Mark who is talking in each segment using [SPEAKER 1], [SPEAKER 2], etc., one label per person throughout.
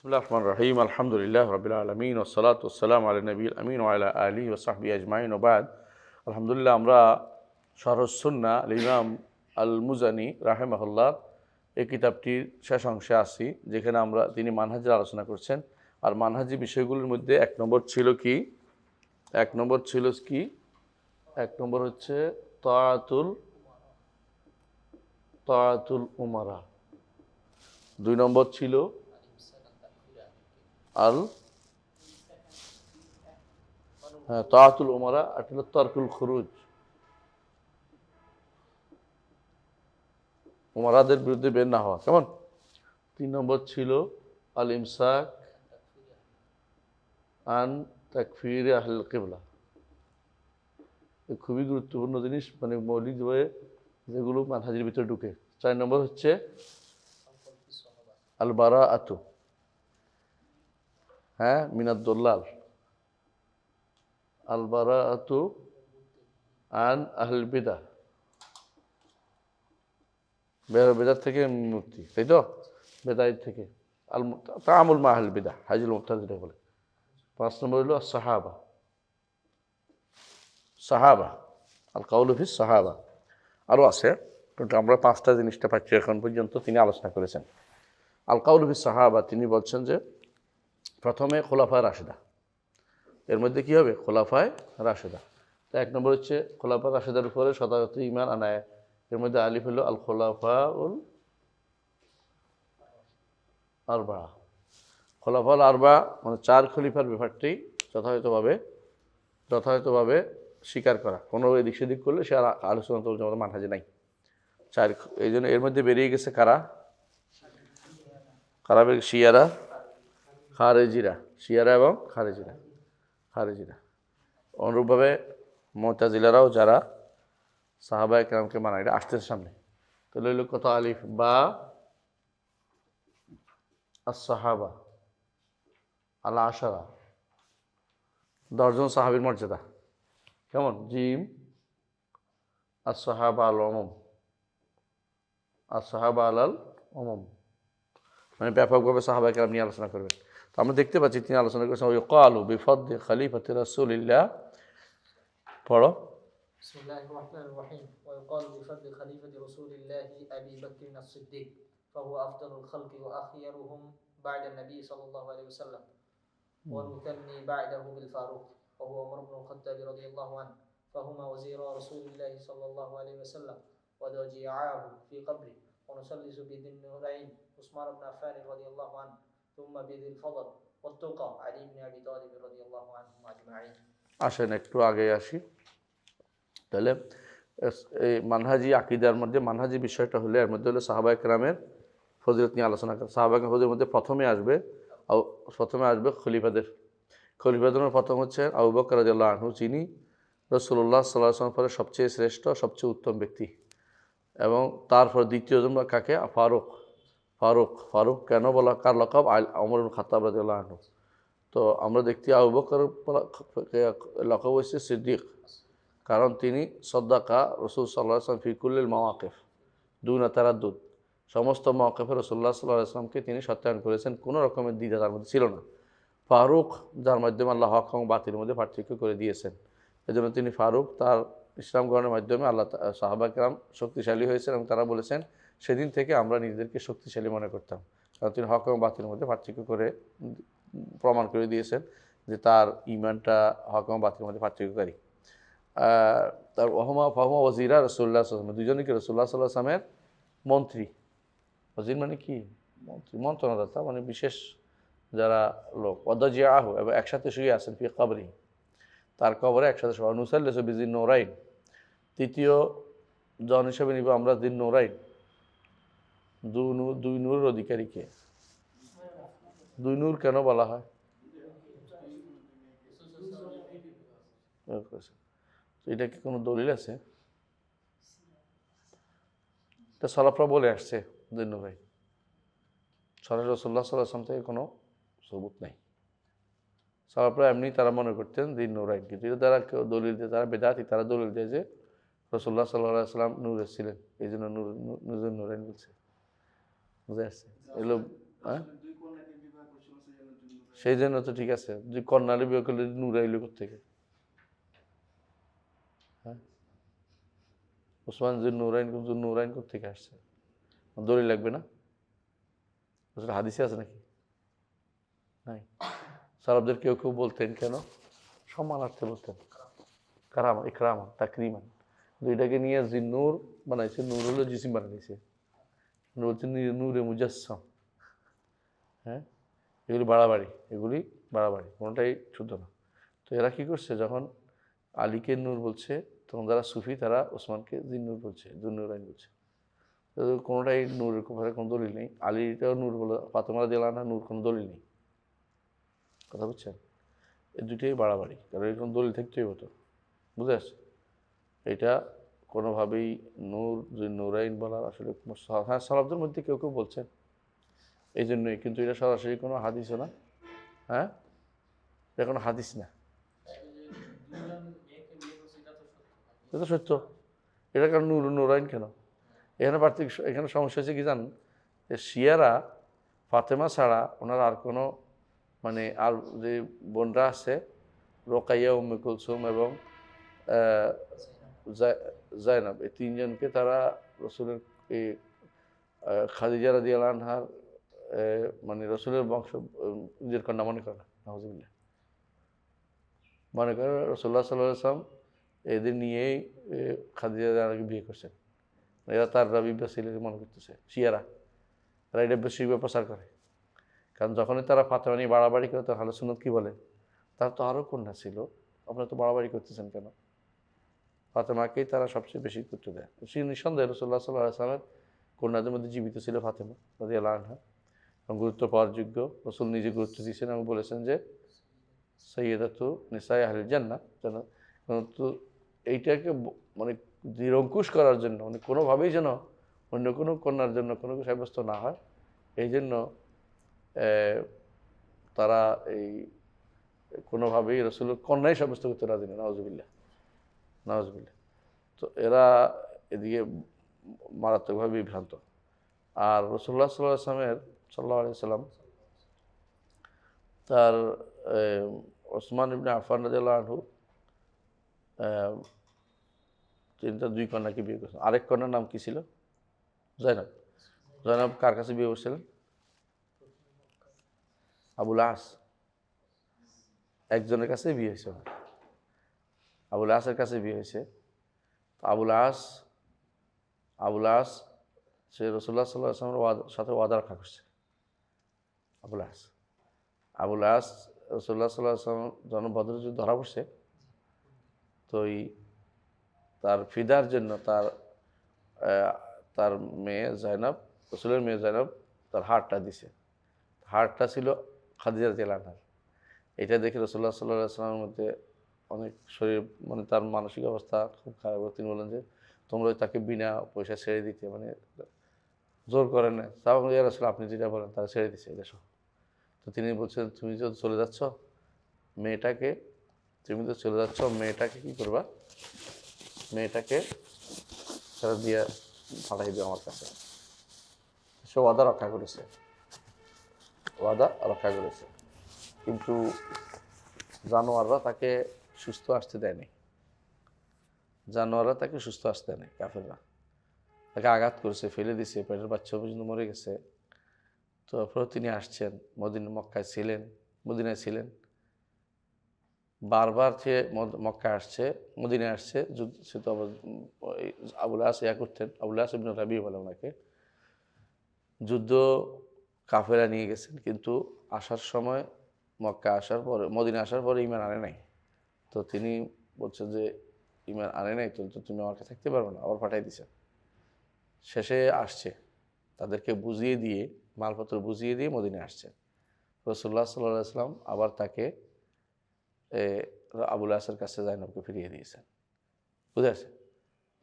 [SPEAKER 1] বিসমিল্লাহির রহমানির রহিম আলহামদুলিল্লাহি রাব্বিল আলামিন ওয়াসসালাতু ওয়াসসালামু আলা নবিয়িল আমিন ওয়া আলা আলিহি ওয়া সাহবিহি আজমাইন ওয়া বাদ। আলহামদুলিল্লাহ, আমরা শারহুস সুন্নাহ আল ইমাম আল মুজানি রাহিমাহুল্লাহ এই কিতাবটির শেষ অংশে আছি, যেখানে তিনি মানহাজের আলোচনা করছেন। আর মানহাজি বিষয়গুলোর মধ্যে এক নম্বর হচ্ছে তাআতুল উমারা। 2 নম্বর ছিল তাআতুল উমারা, আর হলো তারকুল খুরুজ, উমারাদের বিরুদ্ধে বের না হওয়া। কেমন? 3 নম্বর ছিল আল ইমসাক আন তাকফির আহল কিবলা। খুবই গুরুত্বপূর্ণ জিনিস, মানে মৌলিকভাবে যেগুলো মানহাজের ভিতরে ঢুকে। 4 নম্বর হচ্ছে আল বারাআতু মিনাদ দুল্লাল, আল বারাআতু আন আহল বিদআহ, বেদাত থেকে মুক্তি, তাই তো? বেদাত থেকে আল তাআমুল মা আহল বিদআহ, হাজিল মুক্তাদিরা বলে। 5 নম্বর হলো সাহাবা আল কাউলু ফিস সাহাবা। আরও আছে, কিন্তু আমরা 5টা জিনিসটা পাচ্ছি এখন পর্যন্ত। তিনি আলোচনা করেছেন আল কাউলু ফিস সাহাবা। তিনি বলছেন যে প্রথমে খোলাফায়ে রাশেদা, এর মধ্যে কি হবে? খোলাফায়ে রাশেদা। তো 1 নম্বর হচ্ছে খোলাফায়ে রাশেদার উপরে শতাগত ঈমান আনায়। এর মধ্যে আলিফ হলো আল খোলাফাউল আরবা। খোলাফাউল আরবা মানে 4 খলিফার ব্যাপারটি যথাযথভাবে স্বীকার করা। কোনো এদিক সেদিক করলে সে আর আলোচনা তো মানহাজে নাই। 4, এই জন্য এর মধ্যে বেরিয়ে গেছে কারা? শিয়ারা এবং খারেজিরা। অনুরূপভাবে মুতাজিলারাও, যারা সাহাবায়ে কেরামকে মানা, এটা আসতেছে সামনে। তো লইল কত? আলিফ বা as-সাহাবা আল আশারা, 10 জন সাহাবীর মর্যাদা। কেমন? জিম as-সাহাবা আলাল উমুম, মানে ব্যাপকভাবে সাহাবায়ে কেরাম নিয়ে আলোচনা করবেন। তো আমরা দেখতে পাচ্ছি তিনি আলোচনা করেছেন ওয়াকালু বিফদলি খলিফাতি রাসূলিল্লাহ। পড়ো।
[SPEAKER 2] বিসমিল্লাহির রাহমানির রাহিম। ওয়াকালু বিফদলি খলিফাতি রাসূলিল্লাহি আবি বকর আস-সিদ্দিক ফাহুয়া আফদালুল খালকি ওয়া আখিয়ারুহুম বা'দা নবী সাল্লাল্লাহু আলাইহি ওয়াসাল্লাম ওয়াল মুতান্নি বা'দাহু বিল ফারুক ফাহুয়া উমর ইবনে আল-খাত্তাব রাদিয়াল্লাহু আনহু ফাহুমা ওয়াজিরা রাসূলিল্লাহি সাল্লাল্লাহু আলাইহি ওয়াসাল্লাম ওয়া দাজিআহু ফি কবরি ওয়া নুসাল্লিসু বিদিন নুরাইন উসমান ইবনে আফফান রাদিয়াল্লাহু আনহু থুম্মা বিদিল ফদল ওয়াত্তাকা আলী ইবনে আবি তালিব রাদিয়াল্লাহু আনহুম আজমাইন।
[SPEAKER 1] আসেন একটু আগে আসি। তাহলে এই মানহাজি আকীদার মধ্যে মানহাজি বিষয়টা হলে এর মধ্যে হলো সাহাবায়ে কেরামের ফজিলত নিয়ে আলোচনা করা। সাহাবায়ে কেরামের ফজিলতের মধ্যে প্রথমে আসবে খলিফাদের। প্রথম হচ্ছে আবু বকর রাদিয়াল্লাহু আনহু, যিনি রাসূলুল্লাহ সাল্লাল্লাহু আলাইহি ওয়াসাল্লাম পরে সবচেয়ে শ্রেষ্ঠ, সবচেয়ে উত্তম ব্যক্তি। এবং তারপর দ্বিতীয় জন কাকে? ফারুক কেন বলা? কার লকব? ওমর ইবনে খাত্তাব রাদিয়াল্লাহু আনহু। তো আমরা দেখতে আবু বকর লকব হচ্ছে সিদ্দিক, কারণ তিনি সদ্দাকা রাসূল সাল্লাল্লাহু আলাইহি ওয়াসাল্লাম ফি কুল্লিল মাওয়াকিফ দুনা তারাদ্দুদ, সমস্ত মাওয়াকিফে রাসূলুল্লাহ সাল্লাল্লাহু আলাইহি ওয়াসাল্লামকে তিনি সত্যায়ন করেছেন, কোনো রকমের দ্বিধা তার মধ্যে ছিল না। ফারুক, যার মাধ্যমে আল্লাহ হক এবং বাতিলের মধ্যে পার্থক্য করে দিয়েছেন, এজন্য তিনি ফারুক। তার ইসলাম গ্রহণের মাধ্যমে আল্লাহ সাহাবা কেরাম শক্তিশালী হয়েছেন এবং তারা বলেছেন সেদিন থেকে আমরা নিজেদেরকে শক্তিশালী মনে করতাম, কারণ তিনি হক এবং বাতিলের মধ্যে পার্থক্য করে প্রমাণ করে দিয়েছেন যে তার ঈমানটা হক এবং বাতিলের মধ্যে পার্থক্যকারী। তার ফাহুমা ওয়াজিরা রাসূলুল্লাহ সাল্লাল্লাহু আলাইহি ওয়াসাল্লাম, দুজনই কি রাসূলুল্লাহ সাল্লাল্লাহু আলাইহি ওয়াসাল্লামের মন্ত্রী। ওয়াজির মানে কি? মন্ত্রী, মন্ত্রণাদাতা, মানে বিশেষ যারা লোক। ওয়াদাজিআহু, এবং একসাথে শুয়ে আছেন ফি কবরি, তার কবরে একসাথে শোয়া। নুসাল্লিসু বিযিন নূরাইন, তৃতীয় জন হিসেবে নিব আমরা দিন নূরাইন, দুই নূরের অধিকারীকে। 2 নূর কেন বলা হয়? এটা কি কোনো দলিল আছে? এটা সালাফরা বলে আসছে দিন নূরাইন, সরাসরি রাসূলুল্লাহ সাল্লাল্লাহু আলাইহি ওয়াসাল্লাম থেকে কোনো সবুত নেই। সালাফরা এমনি তারা মনে করতেন দিন নূরাইন, কিন্তু এটা তারা কেউ দলিল দিয়ে, তারা বেদাতি, তারা দলিল দিয়ে যে রাসূলুল্লাহ সাল্লাল্লাহু আলাইহি ওয়াসাল্লাম নূরে ছিলেন, এই জন্য নূরাইন বলছে। বুঝে আসছে? এগুলো সেই জন্য তো ঠিক আছে, যদি কন্যারে বিয়ে করলে নূর আইলো কোত্থেকে? হ্যাঁ, ওসমান যে নূরাইন কোত্থেকে আসছে? দলিল লাগবে না? হাদিসে আছে নাকি? নাই। সালাফদের কেউ কেউ বলতেন, কেন? সম্মানার্থে বলতেন, কারামা ইকরামা তাকরিমান। এটাকে নিয়ে জিন্নুর বানাইছে, নূর হলো জিসিম বানাইছে, নূরে মুজাসসাম। হ্যাঁ, এগুলি বাড়াবাড়ি, কোনোটাই শুদ্ধ না। তো এরা কি করছে, যখন আলীকে নূর বলছে, তখন যারা সুফি তারা ওসমানকে জিন্নুর বলছে, জুন্নুরাইন বলছে। তো কোনোটাই নূরের ব্যাপারে কোনো দলিল নেই। আলীটাও নূর বলে, ফাতেমা রাদিয়াল্লাহু আনহা নূর, কোনো দলিল নেই। কথা বুঝছেন? এই দুটোই বাড়াবাড়ি, কারণ এরকম দলিল থাকতেই হতো। বুঝে আসছে? এটা কোনোভাবেই নূর যে নূরাইন বলার আসলে হ্যাঁ, সালাফদের মধ্যে কেউ কেউ বলছেন এই জন্যই, কিন্তু এটা সরাসরি কোনো হাদিসও না। হ্যাঁ, এটা কোনো হাদিস না। এটা তো সত্য, এটা কারণ নূরাইন কেন? এখানে সমস্যা হচ্ছে কি জানেন, যে শিয়ারা ফাতেমা ছাড়া ওনার আর কোনো, মানে আর যে বোনরা আছে, রোকাইয়া, উম্মে কুলসুম এবং জায়নাব, এই তিনজনকে তারা রসুলের এই খাদিজা রাদিয়াল্লাহু আনহার মানে রসুলের বংশ, নিজের কন্যা মনে করে না, নাউজুবিল্লাহ। মনে করে রাসূলুল্লাহ সাল্লাল্লাহু আলাইহি ওয়াসাল্লাম এদের নিয়েই খাদিজা রাদিয়াল্লাহু বিয়ে করছেন। এরা তার রাবিবা ছিল মনে করতেছে শিয়ারা, তারা এটা বেশি প্রচার করে। কারণ যখনই তারা ফাতেমা নিয়ে বাড়াবাড়ি করে, তখন আহলে সুন্নাত কি বলে, তার তো আরও কন্যা ছিল, আপনারা তো বাড়াবাড়ি করতেছেন কেন? ফাতেমাকেই তারা সবচেয়ে বেশি গুরুত্ব দেয়। সে নিঃসন্দেহে রাসূলুল্লাহ সাল্লাল্লাহু আলাইহি ওয়াসাল্লামের কন্যাদের মধ্যে জীবিত ছিল ফাতেমা রাদিয়াল্লাহু আনহা, এবং গুরুত্ব পাওয়ার যোগ্য। রাসূল নিজে গুরুত্ব দিয়েছেন এবং বলেছেন যে সাইয়্যিদাতু নিসাই আহলিল জান্নাহ। কিন্তু এইটাকে মানে নিরঙ্কুশ করার জন্য, মানে কোনোভাবেই যেন অন্য কোনো কন্যার জন্য কোনো কিছু সাব্যস্ত না হয়, এই জন্য তারা এই কোনোভাবেই রাসূলের কন্যাই সাব্যস্ত করতে রাজি না, নাউজুবিল্লাহ। তো এরা এদিকে মারাত্মকভাবে বিভ্রান্ত। আর রাসূলুল্লাহ সাল্লাল্লাহু আলাইহি সাল্লাম তার ওসমান ইবনে আফফান রাদিয়াল্লাহু আনহু তিনি তার দুই কন্যাকে বিয়ে করেছেন। আরেক কন্যার নাম কি ছিল? জয়নাব কার কাছে বিয়ে করছিলেন? আবুল আস। একজনের কাছে বিয়ে হয়েছে, আবুল আসের কাছে বিয়ে হয়েছে। আবুল আস সে রাসূলুল্লাহ সাল্লাল্লাহু আলাইহি ওয়াসাল্লামের সাথে ওয়াদা রক্ষা করছে। আবুল আস রাসূলুল্লাহ সাল্লাল্লাহু আলাইহি ওয়াসাল্লাম যখন বদরের যুদ্ধে ধরা পড়ছে, তো তার ফিদার জন্য তার মেয়ে জাইনাব, রাসূলের মেয়ে জাইনাব তার হাড়টা দিছে। হাড়টা ছিল খাদিজা রাদিয়াল্লাহু আনহার। এটা দেখে রাসূলুল্লাহ সাল্লাল্লাহু আলাইহি ওয়াসাল্লামের মধ্যে অনেক শরীর, মানে তার মানসিক অবস্থা খুব খারাপ। তিনি বলেন যে তোমরা তাকে বিনা পয়সা ছেড়ে দিতে, মানে জোর করেন না। তাও ইয়া রাসূল আপনি যেটা বলেন তারা ছেড়ে দিছে এটা সব। তো তিনি বলছেন তুমি তো চলে যাচ্ছ, মেয়েটাকে কি করবা, মেয়েটাকে ফেরত দিয়ে পাঠাই দিও আমার কাছে। সে ওয়াদা রক্ষা করেছে, কিন্তু জানোয়াররা তাকে সুস্থ আসতে দেয়নি। কাফেররা তাকে আঘাত করেছে, ফেলে দিছে, পেটের বাচ্চা পর্যন্ত মরে গেছে। তো তারপরে তিনি আসছেন, মদিনায় ছিলেন, বারবার সে মক্কায় আসছে, মদিনায় আসছে। সে তো আবুল আস করতেন, আবুল আস ইবনে রাবি বলে ওনাকে। যুদ্ধ কাফেরা নিয়ে গেছেন, কিন্তু আসার সময় মদিনা আসার পরে ঈমান আনে নাই। তো তিনি বলছেন যে ঈমান আনে নাই, তো তুমি আমার কাছে থাকতে পারবে না, আবার পাঠাই দিছেন। শেষে আসছে, তাদেরকে বুঝিয়ে দিয়ে, মালপত্র বুঝিয়ে দিয়ে মদিনায় আসছেন। রাসূলুল্লাহ সাল্লাল্লাহু আলাইহি ওয়াসাল্লাম আবার তাকে আবুল আসের কাছে জাইনবকে ফিরিয়ে দিয়েছেন। বুঝে আসছে?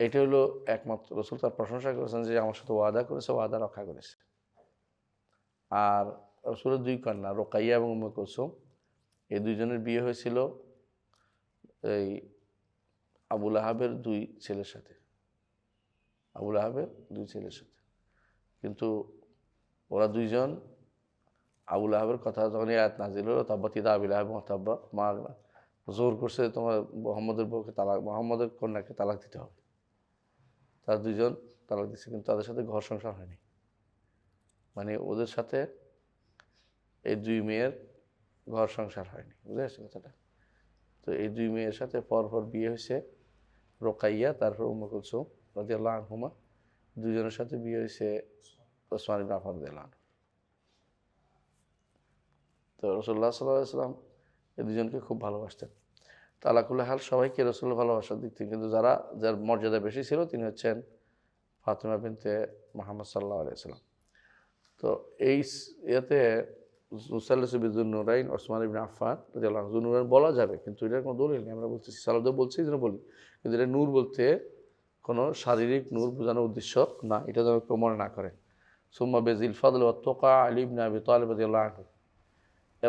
[SPEAKER 1] এটা হলো একমাত্র রাসূল তার প্রশংসা করেছেন যে আমার সাথে ওয়াদা করেছে, ওয়াদা রক্ষা করেছে। আর রাসূলের দুই কন্যা রোকাইয়া এবং উম্মে কুলসুম, এই দুইজনের বিয়ে হয়েছিল এই আবুল আহাবের দুই ছেলের সাথে। কিন্তু ওরা দুইজন আবুল আহাবের কথা যখন এই আয়াত নাজিল হলো তাব্বাত ইয়াদা আবি লাহাব ওয়া তাব্বা মা আগনা, জোর করছে তোমার মোহাম্মদের বউকে তালাক, মোহাম্মদের কন্যাকে তালাক দিতে হবে। তার দুইজন তালাক দিচ্ছে, কিন্তু তাদের সাথে ঘর সংসার হয়নি। মানে ওদের সাথে এই দুই মেয়ের ঘর সংসার হয়নি, বুঝে আসছে কথাটা? তো এই দুই মেয়ের সাথে পরপর বিয়ে হয়েছে রোকাইয়া, তারপর উম্মে কুলসুম রাদিয়াল্লাহু আনহুমা, দুজনের সাথে বিয়ে হয়েছে ওসমান ইবনে আফফান রাদিয়াল্লাহু আনহু। তো রাসূলুল্লাহ সাল্লাল্লাহু আলাইহি ওয়াসাল্লাম এই দুজনকে খুব ভালোবাসতেন। তো আলা কুল্লি হাল সবাইকে রাসূলের ভালোবাসার দিক থেকে, কিন্তু যার মর্যাদা বেশি ছিল তিনি হচ্ছেন ফাতিমা বিনতে মুহাম্মদ সাল্লাল্লাহু আলাইহি ওয়াসাল্লাম। তো এই ইয়েতে মুসাল্লিস বিন নুরাইন ওসমান ইবনে আফফান রাদিয়াল্লাহু আনহু, নুরাইন বলা যাবে কিন্তু এটার কোনো দলিল নেই, আমরা বলতেছি সালাফদের বলছি এই জন্য বলি, কিন্তু এটা নূর বলতে কোনো শারীরিক নূর বোঝানোর উদ্দেশ্য না, এটা যেন কেউ মনে না করে। সুম্মা বেজিল ফাদল ওয়া তুকা আলী ইবনে আবি তালিব রাদিয়াল্লাহু আনহু,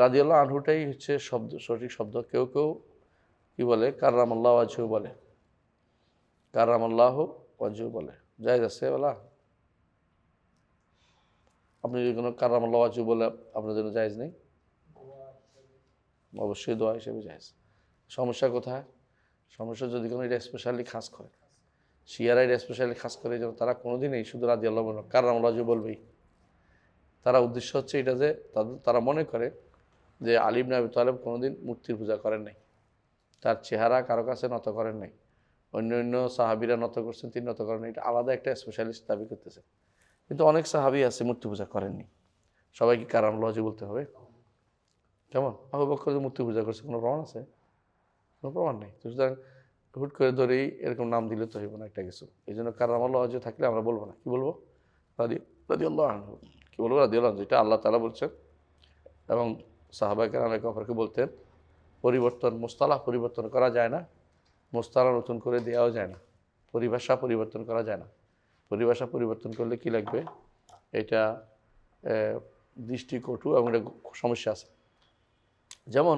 [SPEAKER 1] রাদিয়াল্লাহু আনহুটাই হচ্ছে শব্দ, সঠিক শব্দ। কেউ কেউ কি বলে কাররামাল্লাহু ওয়াজহু বলে, কাররামাল্লাহু ওয়াজহু বলে, জায়েজ আছে বলা? আপনি যদি কোনো কাররামাল্লাহু ওয়াজহু বলে আপনার জন্য জায়েজ নেই? অবশ্যই দোয়া হিসেবে জায়েজ। সমস্যা কোথায়? সমস্যা যদি কোনো এটা স্পেশালি খাস করে, শিয়ারা এটা স্পেশালি খাস করে, যেন তারা কোনোদিনই শুধু রাদিয়াল্লাহু আনহু কাররামাল্লাহু ওয়াজহু বলবেই। তারা উদ্দেশ্য হচ্ছে এটা যে তারা মনে করে যে আলী ইবনে আবি তালিব কোনোদিন মূর্তির পূজা করেন নাই, তার চেহারা কারো কাছে নত করেন নাই, অন্য অন্য সাহাবিরা নত করছেন, তিনি নত করেন নাই, এটা আলাদা একটা স্পেশালিস্ট দাবি করতেছে। কিন্তু অনেক সাহাবি আছে মূর্তি পূজা করেননি, সবাইকে কাররামাল্লাহু ওয়াজহু বলতে হবে? কেমন? আবু বকর যে মূর্তি পূজা করছে কোনো প্রমাণ আছে? কোনো প্রমাণ নেই। তো সুতরাং হুট করে ধরেই এরকম নাম দিলে তো হইব না একটা কিছু। এই জন্য কাররামাল্লাহু ওয়াজহু থাকলে আমরা বলবো না, কি বলবো? রাদিয়াল্লাহু আনহু, কি বলবো? রাদিয়াল্লাহু আনহু, যেটা আল্লাহ তাআলা বলছেন এবং সাহাবায়ে কেরাম একে অপরকে বলতেন। মুস্তালাহ পরিবর্তন করা যায় না, মুস্তালাহ নতুন করে দেওয়াও যায় না, পরিভাষা পরিবর্তন করা যায় না। পরিভাষা পরিবর্তন করলে কি লাগবে? এটা দৃষ্টিকটু এবং এটা সমস্যা আছে। যেমন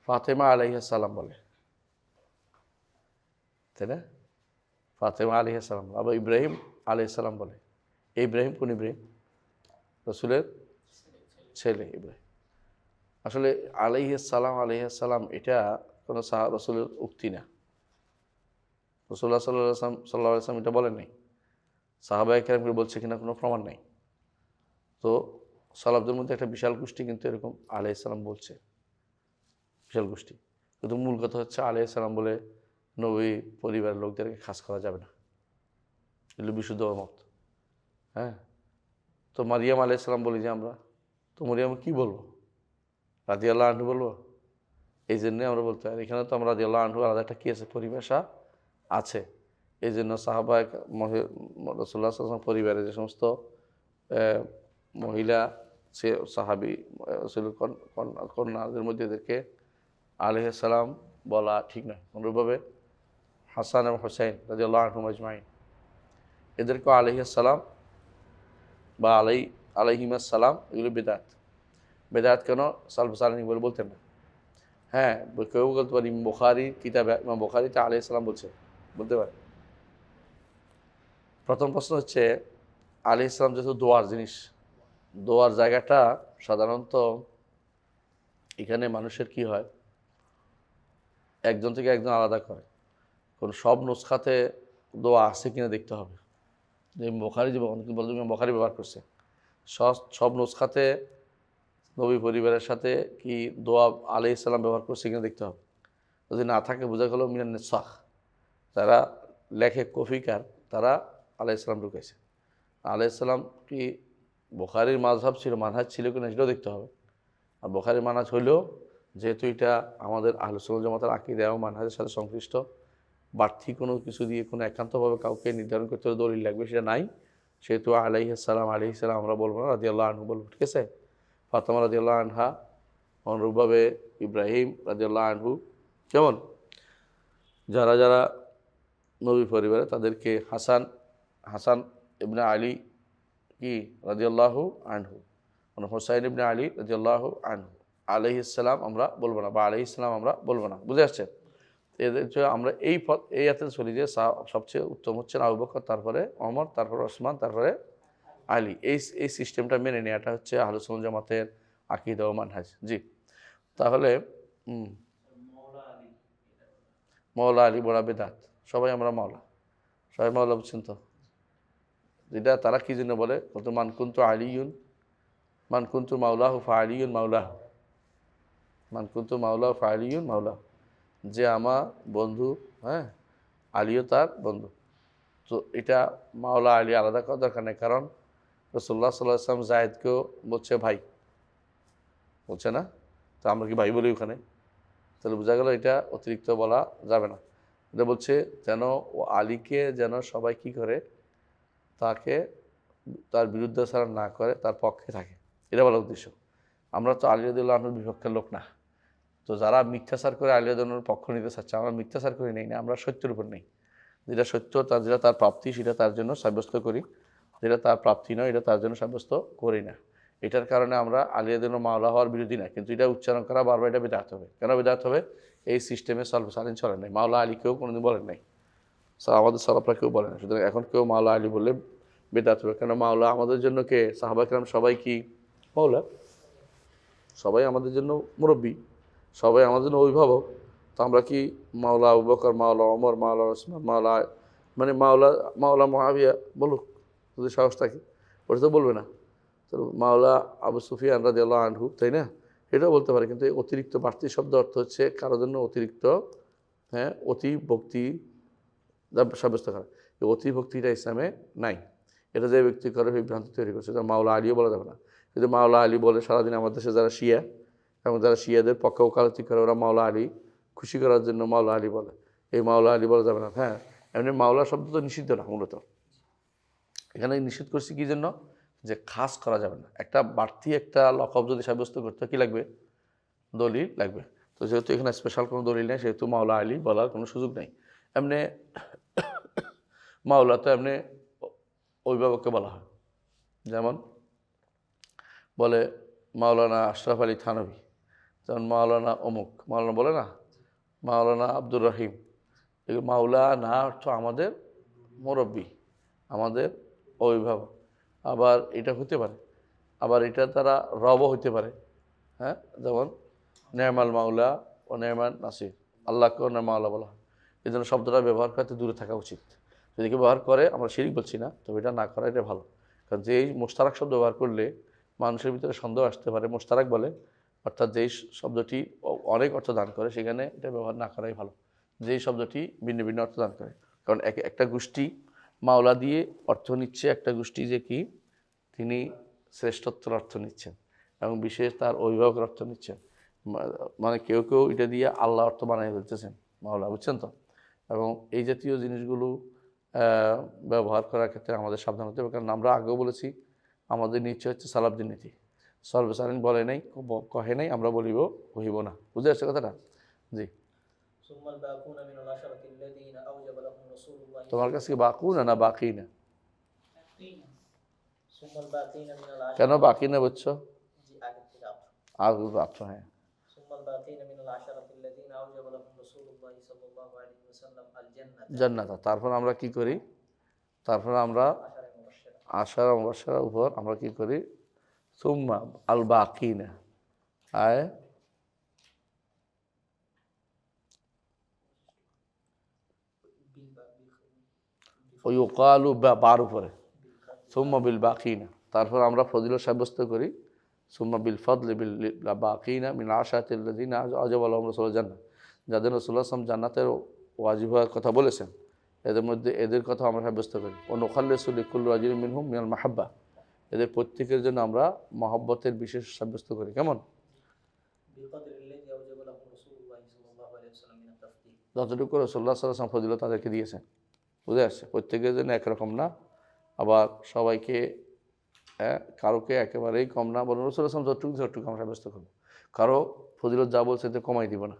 [SPEAKER 1] ফাতেমা আলাইহিস সালাম বলে, তাই না? ফাতেমা আলাইহিস সালাম, আবার ইব্রাহিম আলাইহিস সালাম বলে। ইব্রাহিম কোন ইব্রাহিম? রাসূলের ছেলে ইব্রাহিম। আসলে আলাইহিস সালাম এটা কোনো রাসূলের উক্তি না। রাসূলুল্লাহ সাল্লাল্লাহু আলাইহি ওয়াসাল্লাম এটা বলেন নাই, সাহাবায়ে কেরাম বলছে কিনা কোনো প্রমাণ নাই। তো সালাফদের মধ্যে একটা বিশাল গোষ্ঠী কিন্তু এরকম আলাইহিস সালাম বলছে, বিশাল গোষ্ঠী। কিন্তু মূল কথা হচ্ছে আলাইহিস সালাম বলে নবী পরিবারের লোকদেরকে খাস করা যাবে না, এগুলো বিশুদ্ধ মত। হ্যাঁ, তো মারিয়াম আলাইহিস সালাম বলি যে আমরা, তো মারিয়াম কি বলবো? রাদিয়াল্লাহু আনহু বলবো? এই জন্যে আমরা বলতে পারি, এখানে তো আমরা রাদিয়াল্লাহু আনহু আলাদা একটা কি আছে, পরিভাষা আছে। এই জন্য সাহাবায়ে রাসূলুল্লাহ সাল্লাল্লাহু আলাইহি ওয়াসাল্লাম পরিবারে যে সমস্ত মহিলা সাহাবী রাসূলের কন্যাদের মধ্যে এদেরকে আলাইহিস সালাম বলা ঠিক নয়। অনুরূপভাবে হাসান এবং হুসাইন রাদিয়াল্লাহু আনহুম আজমাইন, এদেরকেও আলাইহিস সালাম বা আলাইহিমাস সালাম, এগুলো বেদাত। বেদাত কেন? সালফ সালেহিন বলে বলতেন না। হ্যাঁ, কেউ বলতে পারি বুখারী কিতাবে, ইমাম বুখারীতে আলাইহিস সালাম বলতে পারে। প্রথম প্রশ্ন হচ্ছে আলাইহিস সালাম যেহেতু দোয়ার জিনিস, দোয়ার জায়গাটা সাধারণত এখানে মানুষের কি হয়, একজন থেকে একজন আলাদা করে। কোন সব নুসখাতে দোয়া আছে কিনা দেখতে হবে। যে বুখারী বুখারী ব্যবহার করছে, সব নুসখাতে নবী পরিবারের সাথে কি দোয়া আলাইহিস সালাম ব্যবহার করছে কিনা দেখতে হবে। যদি না থাকে বোঝা গেল মিনান নিসাখ, তারা লেখে কফিকার, তারা আলাইহিস সালাম ঢুকেছে। আলাইহিস সালাম কি বুখারীর মাযহাব ছিল, মানহাজ ছিল কিনা সেটাও দেখতে হবে। আর বুখারীর মানহাজ হইলেও যেহেতু এটা আমাদের আহলে সুন্নাত জামাতের আকীদা এবং মানহাজের সাথে সংশ্লিষ্ট, বাড়তি কোনো কিছু দিয়ে কোনো একান্তভাবে কাউকে নির্ধারণ করতে হলে দলিল লাগবে, সেটা নাই। সেহেতু আলাইহিস সালাম আমরা বলবো না, রাদিয়াল্লাহু আনহু বলবো। ঠিক আছে? ফাতেমা রাদিয়াল্লাহু আনহা, অনুরূপভাবে ইব্রাহিম রাদিয়াল্লাহু আনহু, কেমন? যারা যারা নবী পরিবারে তাদেরকে হাসান ইবনে আলী কি রাদিয়াল্লাহু আনহু, মানে হুসাইন ইবনে আলী রাদিয়াল্লাহু আনহু আলাইহিস সালাম আমরা বলবো না, বা আলাইহিস সালাম আমরা বলবো না। বুঝে আসছে? এদের আমরা এই আয়াতে চলি যে সবচেয়ে উত্তম হচ্ছেন আবু বকর, তারপরে ওমর, তারপরে ওসমান, তারপরে আলী, এই সিস্টেমটা মেনে নেওয়াটা হচ্ছে আহলুস সুন্নাহ জামাতের আকীদা ও মানহাজ। জি, তাহলে মাওলা আলী বড়া বেদাত, সবাই আমরা মাওলা, সবাই মাওলা, বুঝছেন তো? যেটা তারা কি জন্য বলে, কত মানকুন্তু আলিউন, মানকুন্তু মাওলাহ ফা আলিউন মাওলাহ, মানকুন্তু মাওলাহ ফা আলিউন মাওলাহ, যে আমার বন্ধু, হ্যাঁ, আলীও তার বন্ধু। তো এটা মাওলা আলী আলাদা করার দরকার নেই, কারণ রাসূলুল্লাহ সাল্লাল্লাহু আলাইহি ওয়াসাল্লাম জায়েদকেও বলছে ভাই, বলছে না? তো আমরা কি ভাই বলি ওখানে? তাহলে বোঝা গেল এটা অতিরিক্ত বলা যাবে না। এটা বলছে যেন ও আলীকে যেন সবাই কি করে, তাকে তার বিরুদ্ধাচারণ না করে, তার পক্ষে থাকে, এটা বলার উদ্দেশ্য। আমরা তো আলী রাদিয়াল্লাহু আনহুর বিপক্ষের লোক না। তো যারা মিথ্যাচার করে আলী রাদিয়াল্লাহু আনহুর পক্ষ নিতে চাচ্ছে, আমরা মিথ্যাচার করে নেই না, আমরা সত্যের উপর নেই। যেটা সত্য, তার যেটা তার প্রাপ্তি, সেটা তার জন্য সাব্যস্ত করি, যেটা তার প্রাপ্তি নয় এটা তার জন্য সাব্যস্ত করি না। এটার কারণে আমরা আলী রাদিয়াল্লাহু আনহু মাওলা হওয়ার বিরোধী না, কিন্তু এটা উচ্চারণ করা বারবার, এটা বিদআত হবে। কেন বিদআত হবে? এই সিস্টেমে সালফ সালিন চলে নাই, মাওলা আলী কেউ কোনোদিন বলেন নাই, আমাদের সালাফরা কেউ বলে না। সুতরাং এখন কেউ মাওলা আলী বললে বিদআত হবে। কেন? মাওলা আমাদের জন্য কে? সাহাবা কিরাম সবাই কি মাওলা? সবাই আমাদের জন্য মুরব্বী, সবাই আমাদের জন্য অভিভাবক। তো আমরা কি মাওলা আবু বকর, মাওলা ওমর, মাওলা ওসমান, মাওলা, মানে মাওলা, মাওলা মুআবিয়া বলুক যদি সাহস থাকে, ওটা তো বলবে না। তো মাওলা আবু সুফিয়ান রাদিয়াল্লাহু আনহু, তাই না? এটাও বলতে পারে, কিন্তু এই অতিরিক্ত বাড়তি শব্দ অর্থ হচ্ছে কারোর জন্য অতিরিক্ত, হ্যাঁ, অতি ভক্তি সাব্যস্ত করা। এই অতি ভক্তিটা ইসলামে নাই। এটা যে ব্যক্তি করে বিভ্রান্তি তৈরি করছে, তার মাওলা আলীও বলা যাবে না। কিন্তু মাওলা আলী বলে সারাদিন আমাদের দেশে যারা শিয়া এবং যারা শিয়াদের পক্ষে ওকালতি করে, ওরা মাওলা আলী খুশি করার জন্য মাওলা আলী বলে, এই মাওলা আলী বলা যাবে না। হ্যাঁ, এমনি মাওলা শব্দ তো নিষিদ্ধ না মূলত, এখানে নিষিদ্ধ করছি কি জন্য, যে খাস করা যাবে না। একটা বাড়তি একটা লকব যদি সাব্যস্ত করতে কি লাগবে? দলিল লাগবে। তো যেহেতু এখানে স্পেশাল কোনো দলিল নেই, সেহেতু মাওলা আলী বলার কোনো সুযোগ নেই। এমনি মাওলা তো এমনি অভিভাবককে বলা হয়, যেমন বলে মাওলানা আশরাফ আলী থানভী, যেমন মাওলানা অমুক, মাওলানা বলে না, মাওলানা আব্দুর রহিম। এগুলো মাওলানা অর্থ আমাদের মুরব্বী, আমাদের অভিভাবক। আবার এটা হতে পারে, আবার এটা তারা রবও হতে পারে, হ্যাঁ, যেমন নেমাল মাওলা ও নেমান নাসির, আল্লাহকেও মাওলা বলা হয়। এই জন্য শব্দটা ব্যবহার করতে দূরে থাকা উচিত। যদি কেউ ব্যবহার করে, আমরা শিরিক বলছি না, তবে এটা না করা এটা ভালো। কারণ যেই মোশতারাক শব্দ ব্যবহার করলে মানুষের ভিতরে সন্দেহ আসতে পারে। মোশতারাক বলে অর্থাৎ যেই শব্দটি অনেক অর্থ দান করে, সেখানে এটা ব্যবহার না করাই ভালো। যেই শব্দটি ভিন্ন ভিন্ন অর্থ দান করে, কারণ একটা গোষ্ঠী মাওলা দিয়ে অর্থ নিচ্ছে, একটা গোষ্ঠী যে কি তিনি শ্রেষ্ঠত্বের অর্থ নিচ্ছেন এবং বিশেষ তার অভিভাবকের অর্থ নিচ্ছেন। মানে কেউ কেউ এটা দিয়ে আল্লাহ অর্থ বানিয়ে ফেলতেছেন মাওলা, বুঝছেন তো? এবং এই জাতীয় জিনিসগুলো ব্যবহার করার ক্ষেত্রে আমাদের সাবধান হতে হবে। কারণ আমরা আগেও বলেছি, আমাদের নিশ্চয় হচ্ছে সালাফদের নীতি। সর্বসালীন বলে নাই, কহে নাই, আমরা বলিব কহিব না। বুঝে আসছে কথাটা? জি। তোমার কাছে কি বাকু না, না বাকি না? কেন বাকি না বুঝছো? আর আচ্ছা, হ্যাঁ, জান্নাত। তারপর আমরা কি করি? তারপর আমরা আশারা মুবাশশারার উপর আমরা কি করি? সুম্মা আল বাকিনা, আয় ওয়ুকালু বার উপরে সুম্মা বিল বাকিনা, তারপর আমরা ফজিলত সাব্যস্ত করি সুম্মা বিল ফদলি বিল বাকিনা মিন আশাতিল্লাযিনা আজাবা লাহুম রাসূলুল জান্নাহ, যাদের রাসূলুল্লাহ সাল্লাল্লাহু আলাইহি ওয়াসাল্লাম জান্নাতের ওয়াজিব হওয়ার কথা বলেছেন, এদের মধ্যে এদের কথা আমরা সাব্যস্ত করি। ও নুখাল্লিসু লিকুল্লি রাজুলিন মিনহুম মিনাল মাহাব্বা, এদের প্রত্যেকের জন্য আমরা মহব্বতের বিশেষ সাব্যস্ত করি। কেমন? যতটুকু রাসূলুল্লাহ সাল্লাল্লাহু আলাইহি ওয়াসাল্লাম ফজিলত তাদেরকে দিয়েছেন। বুঝে আসছে? প্রত্যেকের জন্য একরকম না, আবার সবাইকে কারোকে একেবারেই কম না, বলুন রাসূলুল্লাহ সাল্লাল্লাহু আলাইহি ওয়াসাল্লাম যতটুকু আমরা সাব্যস্ত করবো। কারো ফজিলত যা বলছে এতে কমাই দিব না।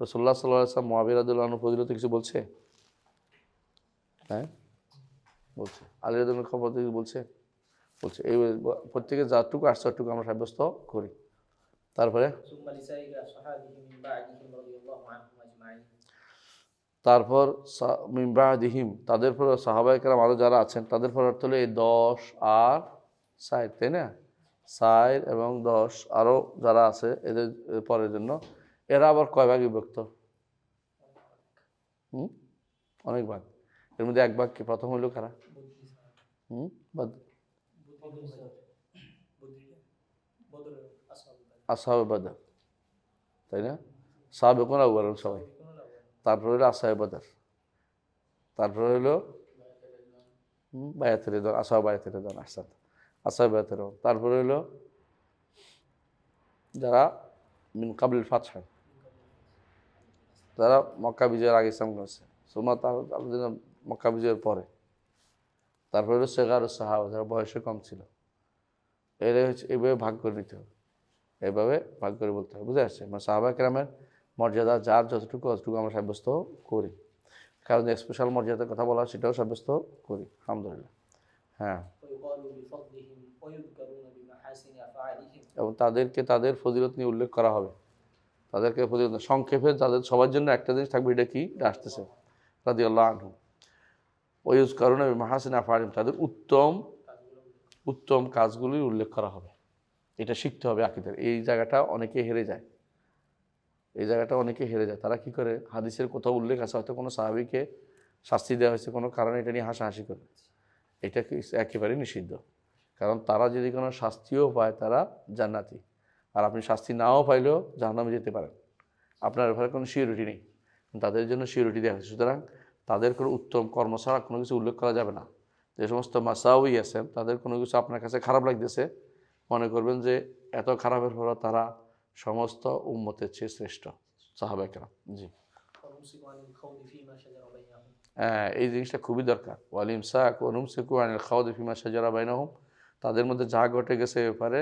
[SPEAKER 1] রাসূলুল্লাহ সাল্লাল্লাহু আলাইহি ওয়াসাল্লাম মুআবিয়া রাদিয়াল্লাহু আনহু ফজিলত কিছু বলছে? হ্যাঁ, বলছে। আলী রাদিয়াল্লাহু আনহু ফজিলত বলছে? বলছে। এই প্রত্যেকে যতটুকু আসছে ততটুকু আমরা সাব্যস্ত করি। তারপরে তারপর মিন বাদিহিম, তাদের পর সাহাবায়ে কেরাম আরও যারা আছেন তাদের পর অর্থ হলো এই 10 আর 60, তাই না? 60 এবং 10 আরও যারা আছে এদের পরের জন্য এরা আবার কয় ভাগে বিভক্ত? অনেক ভাগ। এর মধ্যে এক ভাগ কি? প্রথম হইল কারা? আসহাবে বদর, তাই না? সাবেকুন আউয়ালুন সবাই। তারপর হইল আসহাবে বদর, তারপর হইল বায়াতুর রিদওয়ান, আসহাবে বায়াতুর রিদওয়ান, আহসান, আসহাবে বায়াতুর রিদওয়ান। তারপর হইল যারা মিন কাবলিল ফাতহ, যারা মক্কা বিজয়ের আগে ইসলাম করছে, সুম্মা মক্কা বিজয়ের পরে। তারপরে হলো সিগারুস সাহাবা, যারা বয়সে কম ছিল। এরা হচ্ছে এইভাবে ভাগ করে নিতে হবে, এইভাবে ভাগ করে বলতে হবে, বুঝে আসছে? মানে সাহাবায়ে কেরামের মর্যাদা যার যতটুকু অতটুকু আমরা সাব্যস্ত করি, কারণ স্পেশাল মর্যাদার কথা বলা সেটাও সাব্যস্ত করি, আলহামদুলিল্লাহ। হ্যাঁ, এবং তাদেরকে তাদের ফজিলত নিয়ে উল্লেখ করা হবে, তাদেরকে ফজিলত সংক্ষেপে তাদের সবার জন্য একটা জিনিস থাকবে, এটা কি? এটা আসতেছে রাদিয়াল্লাহু আনহু। ওয়ায়ুযকারুনা বিমাহাসিনি আফআলিহিম, তাদের উত্তম উত্তম কাজগুলি উল্লেখ করা হবে। এটা শিখতে হবে আকীদার। এই জায়গাটা অনেকে হেরে যায়, এই জায়গাটা অনেকে হেরে যায়। তারা কি করে, হাদিসের কোথাও উল্লেখ আছে, হয়তো কোনো সাহাবীকে শাস্তি দেওয়া হয়েছে কোনো কারণে, এটা নিয়ে হাসাহাসি করে। এটা কি একেবারেই নিষিদ্ধ, কারণ তারা যদি কোনো শাস্তিও পায় তারা জান্নাতি, আর আপনি শাস্তি নাও পাইলেও জাহান্নামে যেতে পারেন, আপনার ব্যাপারে কোনো সিউরিটি নেই, তাদের জন্য সিউরিটি দেওয়া হয়েছে। সুতরাং তাদের কোনো উত্তম কর্ম ছাড়া কোনো কিছু উল্লেখ করা যাবে না। যে সমস্ত মাসাউই আছেন, তাদের কোনো কিছু আপনার কাছে খারাপ লাগতেছে, মনে করবেন যে এত খারাপের পরও তারা সমস্ত উম্মতের চেয়ে শ্রেষ্ঠ সাহাবায়ে কেরাম। জি, হ্যাঁ, এই জিনিসটা খুবই দরকার। ওয়াল ইমসাক ওয়া নুমসিকু আনিল খাওদি ফিমা শাজারা বাইনাহুম, তাদের মধ্যে যা ঘটে গেছে এ ব্যাপারে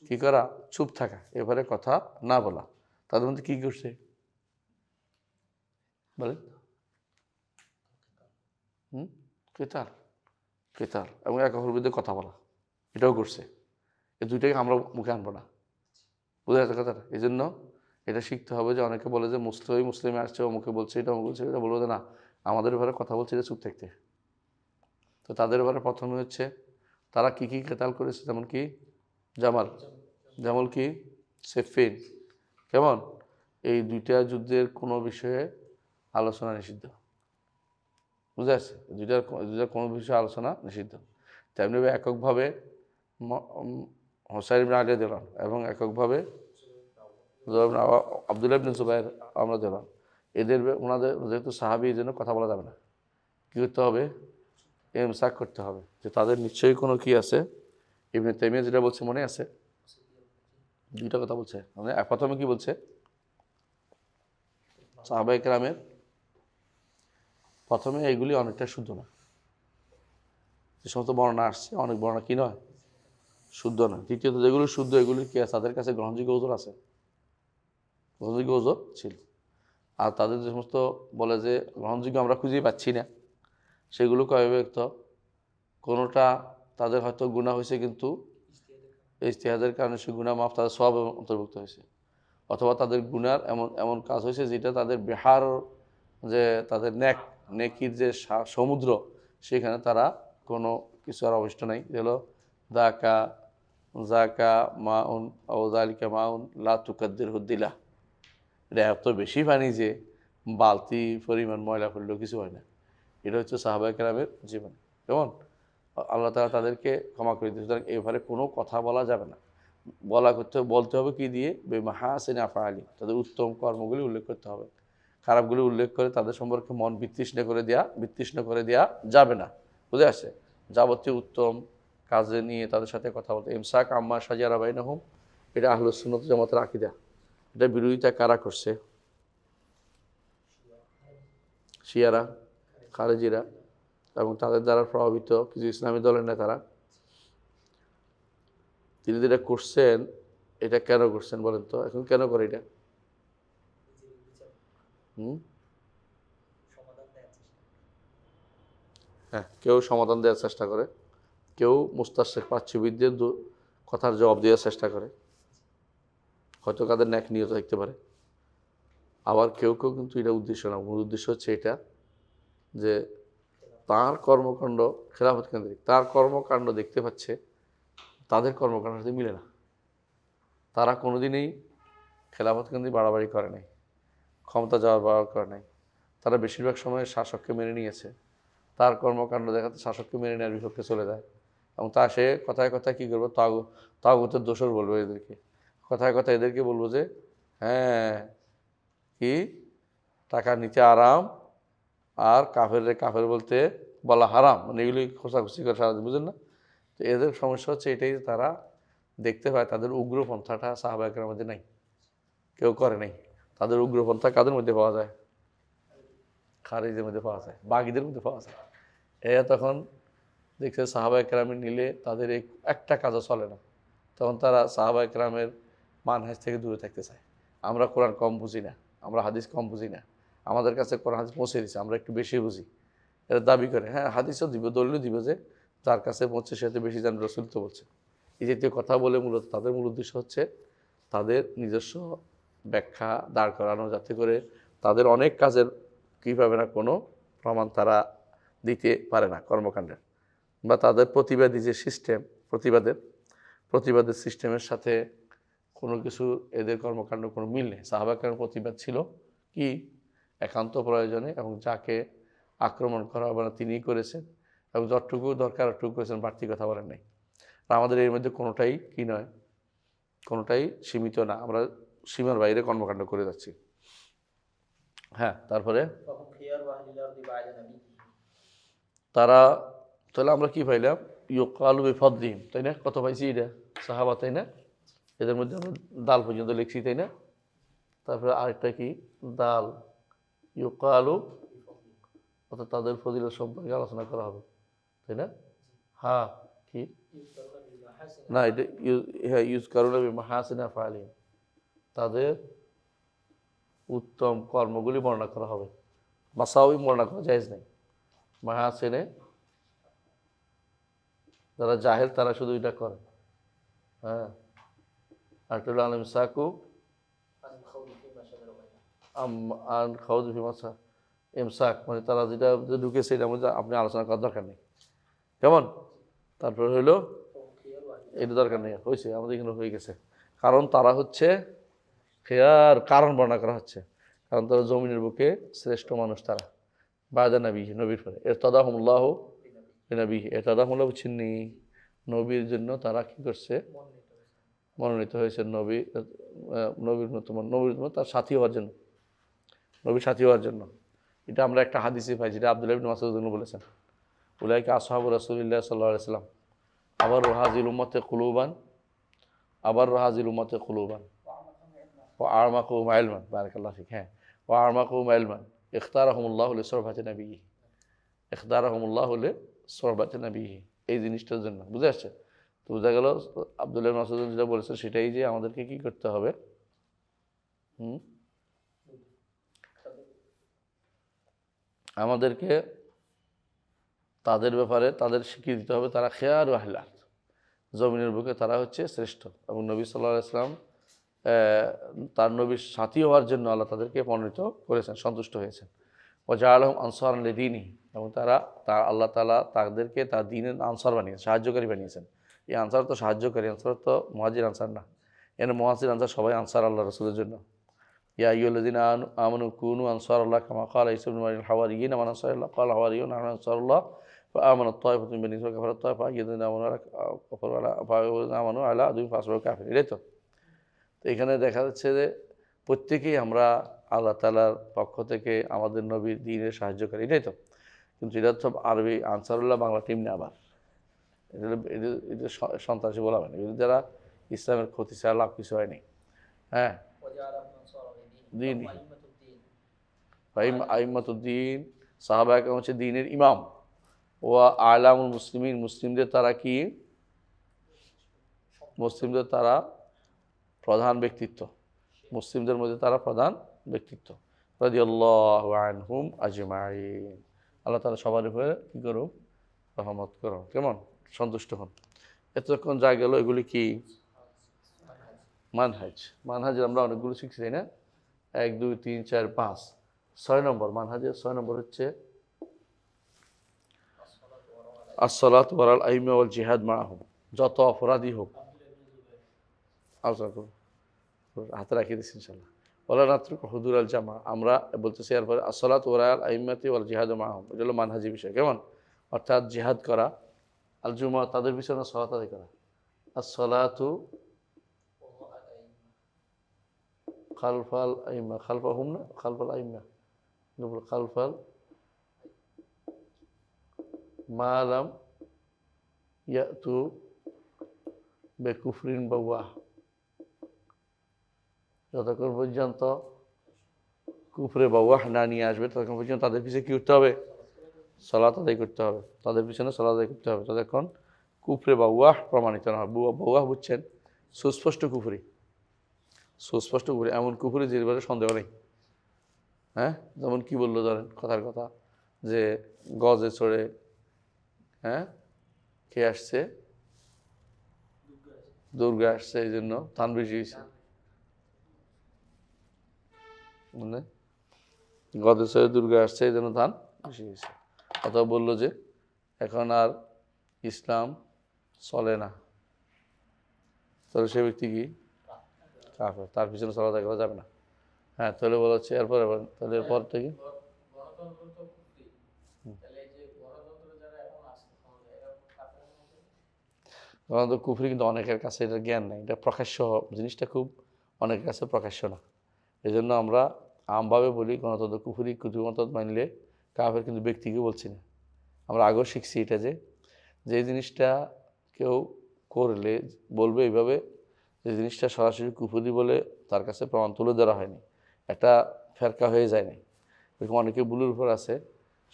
[SPEAKER 1] কী করা? চুপ থাকা, এবারে কথা না বলা। তাদের মধ্যে কী করছে বলেন? কেতাল, কেতাল এবং একে অপরের বিরুদ্ধে কথা বলা, এটাও করছে। এই দুইটাকে আমরা মুখে আনবো না, বুঝা যাচ্ছে কথাটা? এই জন্য এটা শিখতে হবে যে অনেকে বলে যে মুসলিমে আসছে, অমুকে বলছে এটা, অমুকে বলছে এটা, বলবো যে না, আমাদের ব্যাপারে কথা বলছে, এটা চুপ থাকতে। তো তাদের ব্যাপারে প্রথমে হচ্ছে তারা কী কী কেতাল করেছে, যেমন কি জামাল, যেমন কি সিফফিন, কেমন? এই দুইটা যুদ্ধের কোনো বিষয়ে আলোচনা নিষিদ্ধ, বুঝে আসছে? দুইটার কোনো বিষয়ে আলোচনা নিষিদ্ধ। তেমনিভাবে এককভাবে হোসাইন ইবনে আলী রাদিয়াল্লাহু আনহু এবং এককভাবে আব্দুল্লাহ ইবনে জুবাইর রাদিয়াল্লাহু আনহু, এদের ওনাদের যেহেতু সাহাবী, এই জন্য কথা বলা যাবে না। কী করতে হবে? ইমসাক করতে হবে, যে তাদের নিশ্চয়ই কোনো কি আছে। ইবনে তাইমিয়া যেটা বলছে মনে আছে, দুইটা কথা বলছে। মানে প্রথমে কি বলছে? সাহাবায়ে কেরামের প্রথমে এইগুলি অনেকটা শুদ্ধ না, যে সমস্ত বর্ণনা আসছে অনেক বর্ণনা কি নয়, শুদ্ধ না। দ্বিতীয়ত যেগুলি শুদ্ধ, এগুলির কি আছে? তাদের কাছে গ্রহণযোগ্য ওজোর আছে, গ্রহণযোগ্য ওজোর ছিল। আর তাদের যে সমস্ত বলে যে গ্রহণযোগ্য আমরা খুঁজেই পাচ্ছি না, সেগুলো কয় ব্যক্ত, কোনোটা তাদের হয়তো গুনাহ হয়েছে কিন্তু ইজতিহাদের কারণে সে গুনাহ মাফ, তাদের সওয়াবে অন্তর্ভুক্ত হয়েছে, অথবা তাদের গুনার এমন এমন কাজ হয়েছে যেটা তাদের বিহার, যে তাদের নেকির যে সমুদ্র, সেখানে তারা কোনো কিছু আর অবশিষ্ট নাই। হলো জাকা মাউন ও যালিকা মাউন লা তুকাদ্দির হুদ্দিলা, এটা এত বেশি পানি যে বালতি পরিমাণ ময়লা করলেও কিছু হয় না। এটা হচ্ছে সাহাবায়ে কেরামের জীবন, কেমন? আল্লাহ তাআলা তাদেরকে ক্ষমা করে দিয়েছে। সুতরাং এবারে কোনো কথা বলা যাবে না, বলতে হবে কি দিয়ে? বিমাহাসিনি আফআলিহিম, তাদের উত্তম কর্মগুলি উল্লেখ করতে হবে। খারাপগুলি উল্লেখ করে তাদের সম্পর্কে মন বিতৃষ্ণ করে দেওয়া যাবে না, বুঝে আসছে? যাবতীয় উত্তম কাজে নিয়ে তাদের সাথে কথা বলতে। ইমসাক আম্মা শাজারা বাইনাহুম, এটা আহলুস সুন্নাত ওয়াল জামাতের আকীদা। এটা বিরোধিতা কারা করছে? শিয়ারা, খারেজিরা এবং তাদের দ্বারা প্রভাবিত কিছু ইসলামী দলের নেতারা। তিনি যেটা করছেন, এটা কেন করছেন বলেন তো? এখন কেন করে এটা? হ্যাঁ, কেউ সমাধান দেওয়ার চেষ্টা করে, কেউ মুস্তাশরিক প্রাচ্যবিদদের কথার জবাব দেওয়ার চেষ্টা করে, হয়তো কাদের ন্যাক নিয়ত থাকতে পারে। আবার কেউ কেউ কিন্তু এটা উদ্দেশ্য না, মূল উদ্দেশ্য হচ্ছে এটা যে তার কর্মকাণ্ড খেলাফত কেন্দ্রিক, তার কর্মকাণ্ড দেখতে পাচ্ছে তাদের কর্মকাণ্ডের সাথে মিলে না। তারা কোনোদিনই খেলাফত কেন্দ্রিক বাড়াবাড়ি করে নাই, ক্ষমতা যাওয়ার বাড়ার করে নাই। তারা বেশিরভাগ সময় শাসককে মেনে নিয়েছে, তার কর্মকাণ্ড দেখাতে শাসককে মেনে নেওয়ার বিপক্ষে চলে যায়। এবং তা সে কথায় কথায় কী করবো, তাগুতের দোষর বলবো এদেরকে, কথায় কথায় এদেরকে বলবো যে হ্যাঁ কি টাকা নিতে আরাম আর কাফের বলতে বলা হারাম, মানে এগুলি খোঁচাখুচি করে সারাদিন, বুঝলেন না? তো এদের সমস্যা হচ্ছে এটাই, তারা দেখতে পায় তাদের উগ্রপন্থাটা সাহাবা একরামের মধ্যে নাই, কেউ করে নাই। তাদের উগ্রপন্থা কাদের মধ্যে পাওয়া যায়? খারিজের মধ্যে পাওয়া যায়, বাগীদের মধ্যে পাওয়া যায়। এরা তখন দেখছে সাহাবা একরামের নিলে তাদের এই একটা কাজও চলে না, তখন তারা সাহাবা একরামের মানহাজ থেকে দূরে থাকতে চায়। আমরা কোরআন কম বুঝি না, আমরা হাদিস কম বুঝি না, আমাদের কাছে কোরআন হাদিস পৌঁছে দিচ্ছে, আমরা একটু বেশি বুঝি। এরা দাবি করে, হ্যাঁ হাদিসও দিব, দলিলও দিব যে যার কাছে পৌঁছে সে তো বেশি জান, রসুল তো বলছে। এই জাতীয় কথা বলে মূলত তাদের মূল উদ্দেশ্য হচ্ছে তাদের নিজস্ব ব্যাখ্যা দাঁড় করানো, যাতে করে তাদের অনেক কাজের কী পাবে না, কোনো প্রমাণ তারা দিতে পারে না কর্মকাণ্ডের, বা তাদের প্রতিবাদী যে সিস্টেম, প্রতিবাদের সিস্টেমের সাথে কোনো কিছু এদের কর্মকাণ্ড কোনো মিল নেই। সাহাবাকের প্রতিবাদ ছিল কি একান্ত প্রয়োজনে, এবং যাকে আক্রমণ করা হবে না তিনিই করেছেন, এবং যতটুকু দরকার অতটুকু করেছেন, বাড়তি কথা বলেন নাই। আর আমাদের এর মধ্যে কোনোটাই কি নয়, কোনোটাই সীমিত না, আমরা সীমার বাইরে কর্মকাণ্ড করে যাচ্ছি। হ্যাঁ, তারপরে তারা, তাহলে আমরা কি পাইলাম, ইউকালু বিফদ্দিহিম, তাই না? কত পাইছি এটা সাহাবা, তাই না? এদের মধ্যে আমরা দাল পর্যন্ত লিখছি, তাই না? তারপরে আরেকটা কি দাল, ইউকালু, অর্থাৎ তাদের ফজিলত সম্পর্কে আলোচনা করা হবে, তাই না? হ্যাঁ, কি না, এটা হ্যাঁ ইউজ কারুনা বিমাহাসিনা ফালিহিম, তাদের উত্তম কর্মগুলি বর্ণনা করা হবে। মাসাউই বর্ণনা করা জায়েজ নেই। মাহাসিনে যারা জাহেল তারা শুধু এটা করে। হ্যাঁ, আরটুল আলম সাকু আন খাউদ ফিমাসা এমসাক, মানে তারা যেটা ঢুকেছে এটার মধ্যে আপনি আলোচনা করার দরকার নেই, কেমন? তারপরে হইলো এটা দরকার নেই, হয়েছে আমাদের এখানে হয়ে গেছে। কারণ তারা হচ্ছে খেয়ার কারণ বর্ণনা করা হচ্ছে, কারণ তারা জমিনের বুকে শ্রেষ্ঠ মানুষ, তারা বায়দা নবী, নবীর পরে এর তদাহমুল্লাহ নবী, এর তদাহমুল্লাহ বুঝছেননি, নবীর জন্য তারা কি করছে, মনোনীত হয়েছে নবীর তার সাথী হওয়ার জন্য, নবীর সাথী হওয়ার জন্য। এটা আমরা একটা হাদিসে পাই, যেটা আব্দুল্লাহ ইবনে মাসউদ বলেছেন, উলাইকা আসহাবু রাসূলিল্লাহ সাল্লাল্লাহু আলাইহি ওয়াসাল্লাম, আবার হাযিল উম্মতে কুলুবান, আবার হাযিল উম্মতে কুলুবান ওয়া আ'মাকুহুম ইলমান, বারাকাল্লাহু ফিক। হ্যাঁ, ওয়া আ'মাকুহুম ইলমান ইখতারাহুমুল্লাহু লিসুহবাতি নবিয়্যি, ইখতারাহুমুল্লাহু লিসুহবাতি নবিয়্যি, এই জিনিসটার জন্য। বুঝে আসছে? তো বোঝা গেল আব্দুল্লাহ ইবনে মাসউদ যেটা বলেছেন সেটাই, যে আমাদেরকে কি করতে হবে, আমাদেরকে তাদের ব্যাপারে তাদের স্বীকৃতি দিতে হবে, তারা খেয়ার আহলা, জমিনের বুকে তারা হচ্ছে শ্রেষ্ঠ। এবং নবী সাল্লাল্লাহু আলাইহি ওয়াসাল্লাম তার নবীর সাথী হওয়ার জন্য আল্লাহ তাদেরকে মনোনীত করেছেন, সন্তুষ্ট হয়েছেন। ও জাআলাহুম আনসারান লিদীনিহি, এবং আল্লাহ তাআলা তাদেরকে তার দ্বীনের আনসার বানিয়েছেন, সাহায্যকারী বানিয়েছেন। এই আনসার তো সাহায্যকারী, আনসার তো মুহাজির আনসার না। এর মুহাজির আনসার সবাই আনসার আল্লাহ রাসূলের জন্য। ইয়া আইয়ুহাল্লাযীনা আমানু কুনু আনসারাল্লাহ কামা ক্বালা ঈসা ইবনে মারইয়াম হাওয়ারিয়্যিনা মান আনসারুল্লাহ ক্বালা হাওয়ারিয়্যুনা নাহনু আনসারুল্লাহ ফাআমানাত তায়িফাতুম মিন বনী কাফারাত তায়িফা আইয়াদনা আমানু আলা আদুইহিম ফাসবাহু কাফিরিন। এটাই তো এখানে দেখা যাচ্ছে যে প্রত্যেকেই আমরা আল্লাহ তাআলার পক্ষ থেকে আমাদের নবীর দ্বীনের সাহায্যকারী, এটাই তো। কিন্তু এটা তো আরবি আনসারুল্লাহ বাংলা টিম না, আবার এটা সন্ত্রাসী বলা হয় না, এগুলো যারা ইসলামের ক্ষতি ছাড়া লাভ কিছু হয়নি। হ্যাঁ, দিন আইম্মাতুদ্দিন, সাহাবা একরাম হচ্ছে দ্বীনের ইমাম, ওয়া আলামুল মুসলিমিন, মুসলিমদের তারা কি, মুসলিমদের তারা প্রধান ব্যক্তিত্ব, মুসলিমদের মধ্যে তারা প্রধান ব্যক্তিত্ব। রাদিয়াল্লাহু আনহুম আজমাইন, আল্লাহ তাআলা সবার উপরে কি করুন, রহমত করুন, কেমন, সন্তুষ্ট হন। এতক্ষণ যা গেল এগুলি কি মানহাজ, মানহাজের আমরা অনেকগুলো শিখছি, তাই না? 1 2 3 4 5 6 নম্বর মানহাজের 6 নম্বর হচ্ছে আসসালাতু ওয়ারাল আইম্মা ওয়াল জিহাদ মাআহুম, যত অপরাধী হোক আলোচনা করুন, হাতে রাখিয়ে দিচ্ছি ইনশাল্লাহ। ওলা নাত্রুক হুদুর আল জামা, আমরা বলতেছি এরপরে আসসালাতু ওয়ারাল আইম্মাতি ওয়াল জিহাদ মাআহুম, এটা হলো মানহাজি বিষয়। কেমন? অর্থাৎ জিহাদ করা, আল জুমা তাদের পিছনে সালাত আদায় করা। আসসালাতু খালফাল আইম্মা, খালফাহুম না খালফাল আইম্মা, খালফাল মালাম ইয়াতু বেকুফরিন বাওয়াহ, যতক্ষণ পর্যন্ত কুফরে বাওয়াহ না নিয়ে আসবে ততক্ষণ পর্যন্ত তাদের পিছনে কি করতে হবে? সালাত আদায় করতে হবে। তাদের পিছনে সালাত আদায় করতে হবে ততক্ষণ কুফরে বাওয়াহ প্রমাণিত না হয়। বাওয়াহ বুঝছেন? সুস্পষ্ট কুফরি, সুস্পষ্ট কুফরি, এমন কুফরি যে ব্যাপারে সন্দেহ নেই। হ্যাঁ, যেমন কি বললো ধরেন কথার কথা যে গজে চড়ে হ্যাঁ কে আসছে, দুর্গা আসছে, এই জন্য ধান বেশি হয়েছে। মানে গজে চড়ে দুর্গা আসছে এই জন্য ধান বেশি হয়েছে। অথবা বললো যে এখন আর ইসলাম চলে না, তাহলে সে ব্যক্তি কি কাফের, তার পিছনে সালাত আদায় করা যাবে না। হ্যাঁ, তাহলে বলা হচ্ছে এরপরে তাহলে এরপর থেকে গণতন্ত্র কুফরি, কিন্তু অনেকের কাছে এটা জ্ঞান নেই, এটা প্রকাশ্য জিনিসটা খুব অনেকের কাছে প্রকাশ্য না। এই জন্য আমরা আমভাবে বলি গণতন্ত্র কুফরি, কুতুবমতদ মানলে কাফের, কিন্তু ব্যক্তিকে বলছি না। আমরা আগেও শিখছি এটা যে যে জিনিসটা কেউ করলে বলবে এইভাবে, যে জিনিসটা সরাসরি কুফরি বলে তার কাছে প্রমাণ তুলে ধরা হয়নি, একটা ফেরকা হয়ে যায়নি। এরকম অনেকে ভুলের উপর আছে,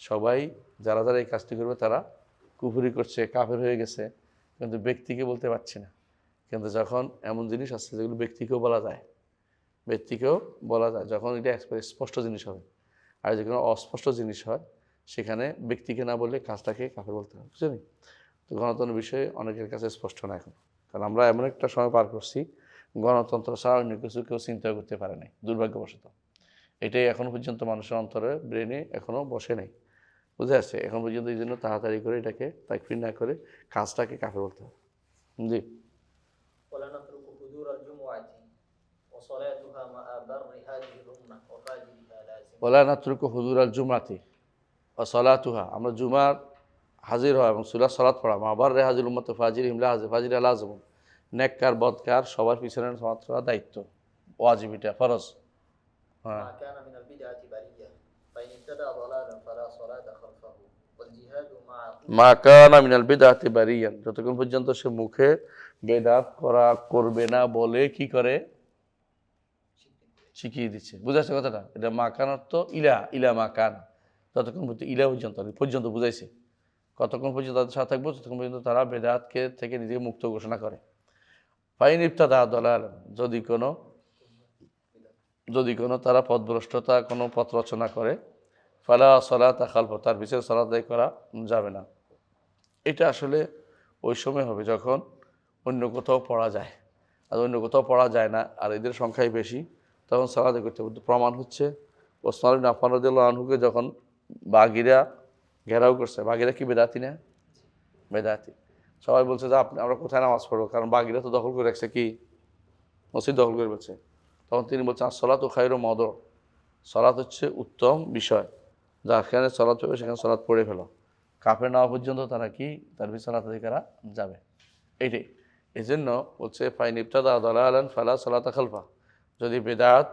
[SPEAKER 1] সবাই যারা যারা এই কাজটি করবে তারা কুফরি করছে, কাফের হয়ে গেছে, কিন্তু ব্যক্তিকে বলতে পারছি না। কিন্তু যখন এমন জিনিস আছে যেগুলো ব্যক্তিকেও বলা যায়, ব্যক্তিকেও বলা যায়, যখন এটা স্পষ্ট জিনিস হবে। আর যেখানে অস্পষ্ট জিনিস হয় সেখানে ব্যক্তিকে না বললে কাজটাকে কাফের বলতে হবে, বুঝলি? তো গণতন্ত্র বিষয়ে অনেকের কাছে স্পষ্ট না এখন, কারণ আমরা এমন একটা সময় পার করছি গণতন্ত্র ছাড়া অন্য কিছু কেউ চিন্তা করতে পারে নাই, দুর্ভাগ্যবশত। এটাই এখনো পর্যন্ত মানুষের অন্তরে ব্রেনে এখনো বসে নেই, বুঝে আসছে? এখন পর্যন্ত এই জন্য তাড়াতাড়ি করে এটাকে তাকফির না করে কাজটাকে কাফের বলতে হবে। জি,
[SPEAKER 2] ولا نترك حضور الجمعة وصلاتها مع بر هذه الأمة وفاجرها لازم.
[SPEAKER 1] ওলা নাত্রুকু হুজুর আল জুমাতি ও সলাতুহা, আমরা জুমার হাজির হয় এবং সুলার সলাৎ পড়া, মা বার রে হাজির উম্মত ফাজির হিমলা হাজির ফাজির আল আজম, নেককার বদকার সবার পিছনে সমাজ করা দায়িত্ব, ওয়াজিবিটা ফরজ। হ্যাঁ,
[SPEAKER 2] ما كان من البدعة برية فإن ابتدع ضلالا فلا صلاة خلفه والجهاد مع
[SPEAKER 1] মা কানা মিনাল বিদআতি বারিয়ান, যতক্ষণ পর্যন্ত সে মুখে বেদাত করা করবে না বলে কি করে শিখিয়ে দিচ্ছে। বুঝাচ্ছে কথাটা? এটা মা কান অর্থ ইলা, ইলা মা কান, যতক্ষণ পর্যন্ত ইলা পর্যন্ত বুঝাইছে, কতক্ষণ পর্যন্ত তাদের সাথে থাকবো ততক্ষণ পর্যন্ত তারা বেদাতকে থেকে নিজেকে মুক্ত ঘোষণা করে। ফাইন ইবতাদা দলাল, যদি কোনো তারা পথভ্রষ্টতা কোনো পথ রচনা করে, ফালা সলাতা খালফ, তার পিছনে সালাত আদায় করা যাবে না। এটা আসলে ওই সময় হবে যখন অন্য কোথাও পড়া যায়, আর অন্য কোথাও পড়া যায় না আর এদের সংখ্যাই বেশি, তখন সালাত আদায় করতে হবে। প্রমাণ হচ্ছে ওসমান বিন আফফান রাদিয়াল্লাহু আনহুকে যখন বাগিরা ঘেরাও করছে, বাগিরা কি বেদাতি না? বেদাতি। সবাই বলছে যে আমরা কোথায় নামাজ পড়বো, কারণ বাগিরা তো দখল করে রাখছে, কি মসজিদ দখল করে ফেলছে। তখন তিনি বলছেন সলাত ও খায়রু মদ, সলাত হচ্ছে উত্তম বিষয়, যেখানে সলাত হবে সেখানে সলাত পড়ে ফেলো। কাফের না হওয়া পর্যন্ত তারা কি তার পিছনে সলাত আদায় করা যাবে, এইটাই। এই জন্য বলছে ফাইন ইবতাদা দালালান ফালা সালাতা খালফা, যদি বেদাত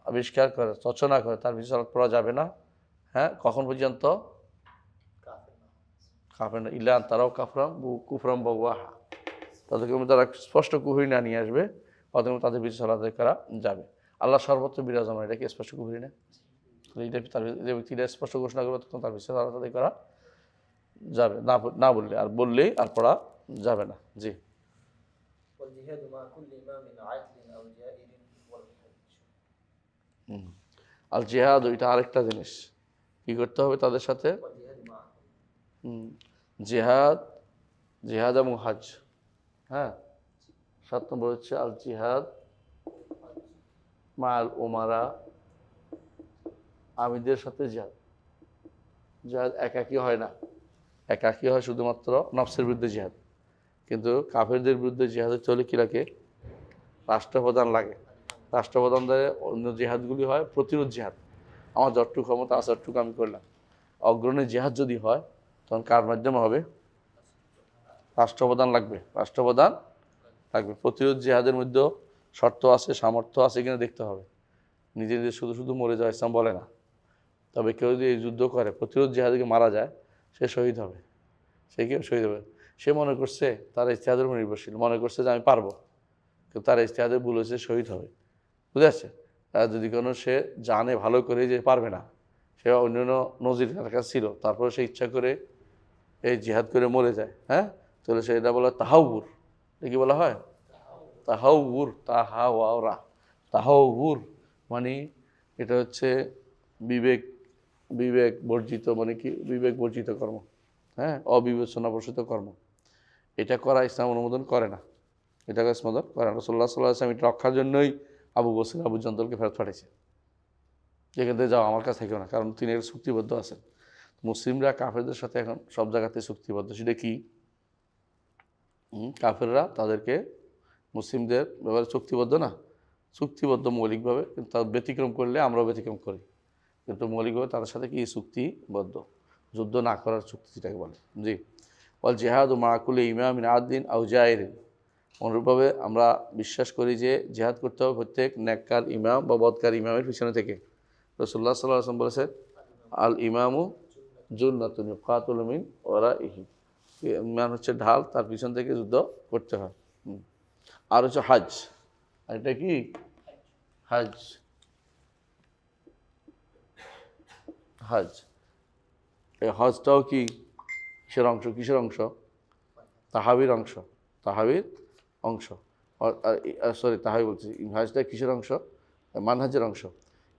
[SPEAKER 1] আবিষ্কার করে রচনা করে তার পিছনে সালাত পড়া যাবে না। হ্যাঁ, কখন পর্যন্ত? কাফের না ইলা তারাও কাফরাম কুফরাম বাওয়াহা, তাদেরকে তারা স্পষ্ট কুফরি না নিয়ে আসবে, অতএব তাদের পিছনে সালাত আদায় করা যাবে। আল্লাহ সর্বত্র বিরাজমান, এটা কি স্পষ্ট কুফরি না? এইটা তার যে ব্যক্তিটা স্পষ্ট ঘোষণা করবে তখন তার পিছনে সালাত আদায় করা যাবে না, না বললে, আর বললেই আর পড়া যাবে না। জি,
[SPEAKER 2] والجهاد مع كل إمام عدل أو جائر والحج.
[SPEAKER 1] আল জিহাদ ওইটা আরেকটা জিনিস, কি করতে হবে তাদের সাথে?
[SPEAKER 2] والجهاد معه
[SPEAKER 1] জিহাদ, জিহাদ এবং হজ। হ্যাঁ, 7 নম্বর হচ্ছে আল জিহাদ মাল ওমারা, আমিরদের সাথে জিহাদ। জিহাদ একাকী হয় না, একাকী হয় শুধুমাত্র নফসের বিরুদ্ধে জিহাদ। কিন্তু কাফেরদের বিরুদ্ধে জিহাদ হতে হলে কী লাগে? রাষ্ট্রপ্রধান লাগে। রাষ্ট্রপ্রধান দ্বারা অন্য জিহাদগুলি হয় প্রতিরোধ জিহাদ। আমার যতটুকু ক্ষমতা আছে ততটুকু আমি করলাম। অগ্রণী জিহাদ যদি হয় তখন কার মাধ্যমে হবে? রাষ্ট্রপ্রধান লাগবে, রাষ্ট্রপ্রধান লাগবে। প্রতিরোধ জিহাদের মধ্যেও শর্ত আছে, সামর্থ্য আছে কিনা দেখতে হবে। নিজে নিজে শুধু শুধু মরে যাওয়া ইসলাম বলে না। তবে কেউ যদি এই যুদ্ধ করে, প্রতিরোধ জিহাদকে মারা যায়, সে শহীদ হবে। সে কেউ শহীদ হবে। সে মনে করছে তার ইস্তেহাদের উপর নির্ভরশীল, মনে করছে যে আমি পারবো, কিন্তু তার ইস্তেহাদের ভুল হয়েছে, শহীদ হবে। বুঝে আসছে? আর যদি কোনো সে জানে ভালো করে যে পারবে না, সে অন্যান্য নজির তার কাছে ছিল, তারপরে সে ইচ্ছা করে এই জিহাদ করে মরে যায়, হ্যাঁ, তাহলে সে এটা বলা তাহাউর। এটা কি বলা হয়? তাহাউর, তাহাওয়ারা। তাহাউর মানে এটা হচ্ছে বিবেক, বিবেক বর্জিত, মানে কি বিবেক বর্জিত কর্ম, হ্যাঁ, অবিবেচনা প্রসূত কর্ম। এটা করা ইসলাম অনুমোদন করে না, এটাকে অনুমোদন করে না। রাসূলুল্লাহ সাল্লাল্লাহু আলাইহি ওয়াসাল্লাম এটা রক্ষার জন্যই আবু বসর আবু জন্দলকে ফেরত পাঠিয়েছে, যেখান থেকে যাও, আমার কাছে থেকেও না, কারণ তিনি এর চুক্তিবদ্ধ আছেন। মুসলিমরা কাফেরদের সাথে এখন সব জায়গাতে চুক্তিবদ্ধ। সেটা কি? কাফেররা তাদেরকে মুসলিমদের ব্যাপারে চুক্তিবদ্ধ না, চুক্তিবদ্ধ মৌলিকভাবে, কিন্তু তার ব্যতিক্রম করলে আমরাও ব্যতিক্রম করি, কিন্তু মৌলিকভাবে তাদের সাথে কি চুক্তিবদ্ধ? যুদ্ধ না করার চুক্তি যেটাকে বলে। জি। ওয়াল জিহাদ মাকুল ইমামিন আদিন আউ জায়রিন। অনুরূপভাবে আমরা বিশ্বাস করি যে জিহাদ করতে হবে প্রত্যেক নেককার ইমাম বা বদকার ইমামের পিছনে থেকে। রাসূলুল্লাহ সাল্লাল্লাহু আলাইহি ওয়াসাল্লাম বলেছেন, আল ইমামু জুন্নাতুন ইউকাতুলু মিন ওয়ারাইহি। ইমাম হচ্ছে ঢাল, তার পিছন থেকে যুদ্ধ করতে হয়। আর হচ্ছে হজ। আর এটা কি? হজ। হজ, এই হজটাও কি কিসের অংশ? কিসের অংশ? তাহাবির অংশ, তাহাবির অংশ। সরি, তাহাবি বলছি। হজটা কিসের অংশ? মানহাজের অংশ।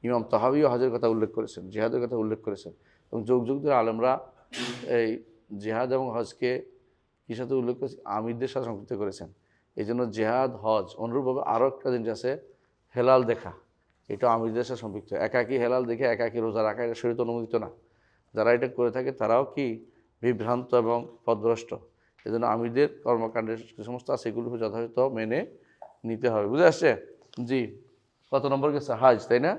[SPEAKER 1] ইমাম তাহাবিও হজের কথা উল্লেখ করেছেন, জিহাদের কথা উল্লেখ করেছেন, এবং যুগ যুগ ধরে আলেমরা এই জিহাদ এবং হজকে কি সাথে উল্লেখ করেছেন? আমিরদের সাথে সংযুক্ত করেছেন। এই জন্য জেহাদ, হজ, অনুরূপভাবে আরও একটা জিনিস আছে, হেলাল দেখা। এটা আমিরদের সাথে সম্পৃক্ত। একাকী হেলাল দেখে একাকী রোজা রাখা, এটা শরীয়তে অনুমোদিত না। যারা এটা করে থাকে তারাও কি বিভ্রান্ত এবং পথভ্রষ্ট। এই জন্য আমিরদের কর্মকাণ্ডের যে সমস্ত আছে সেগুলো যথাযথ মেনে নিতে হবে। বুঝে আসছে? জি। কত নম্বর গেছে? হাজ, তাই না?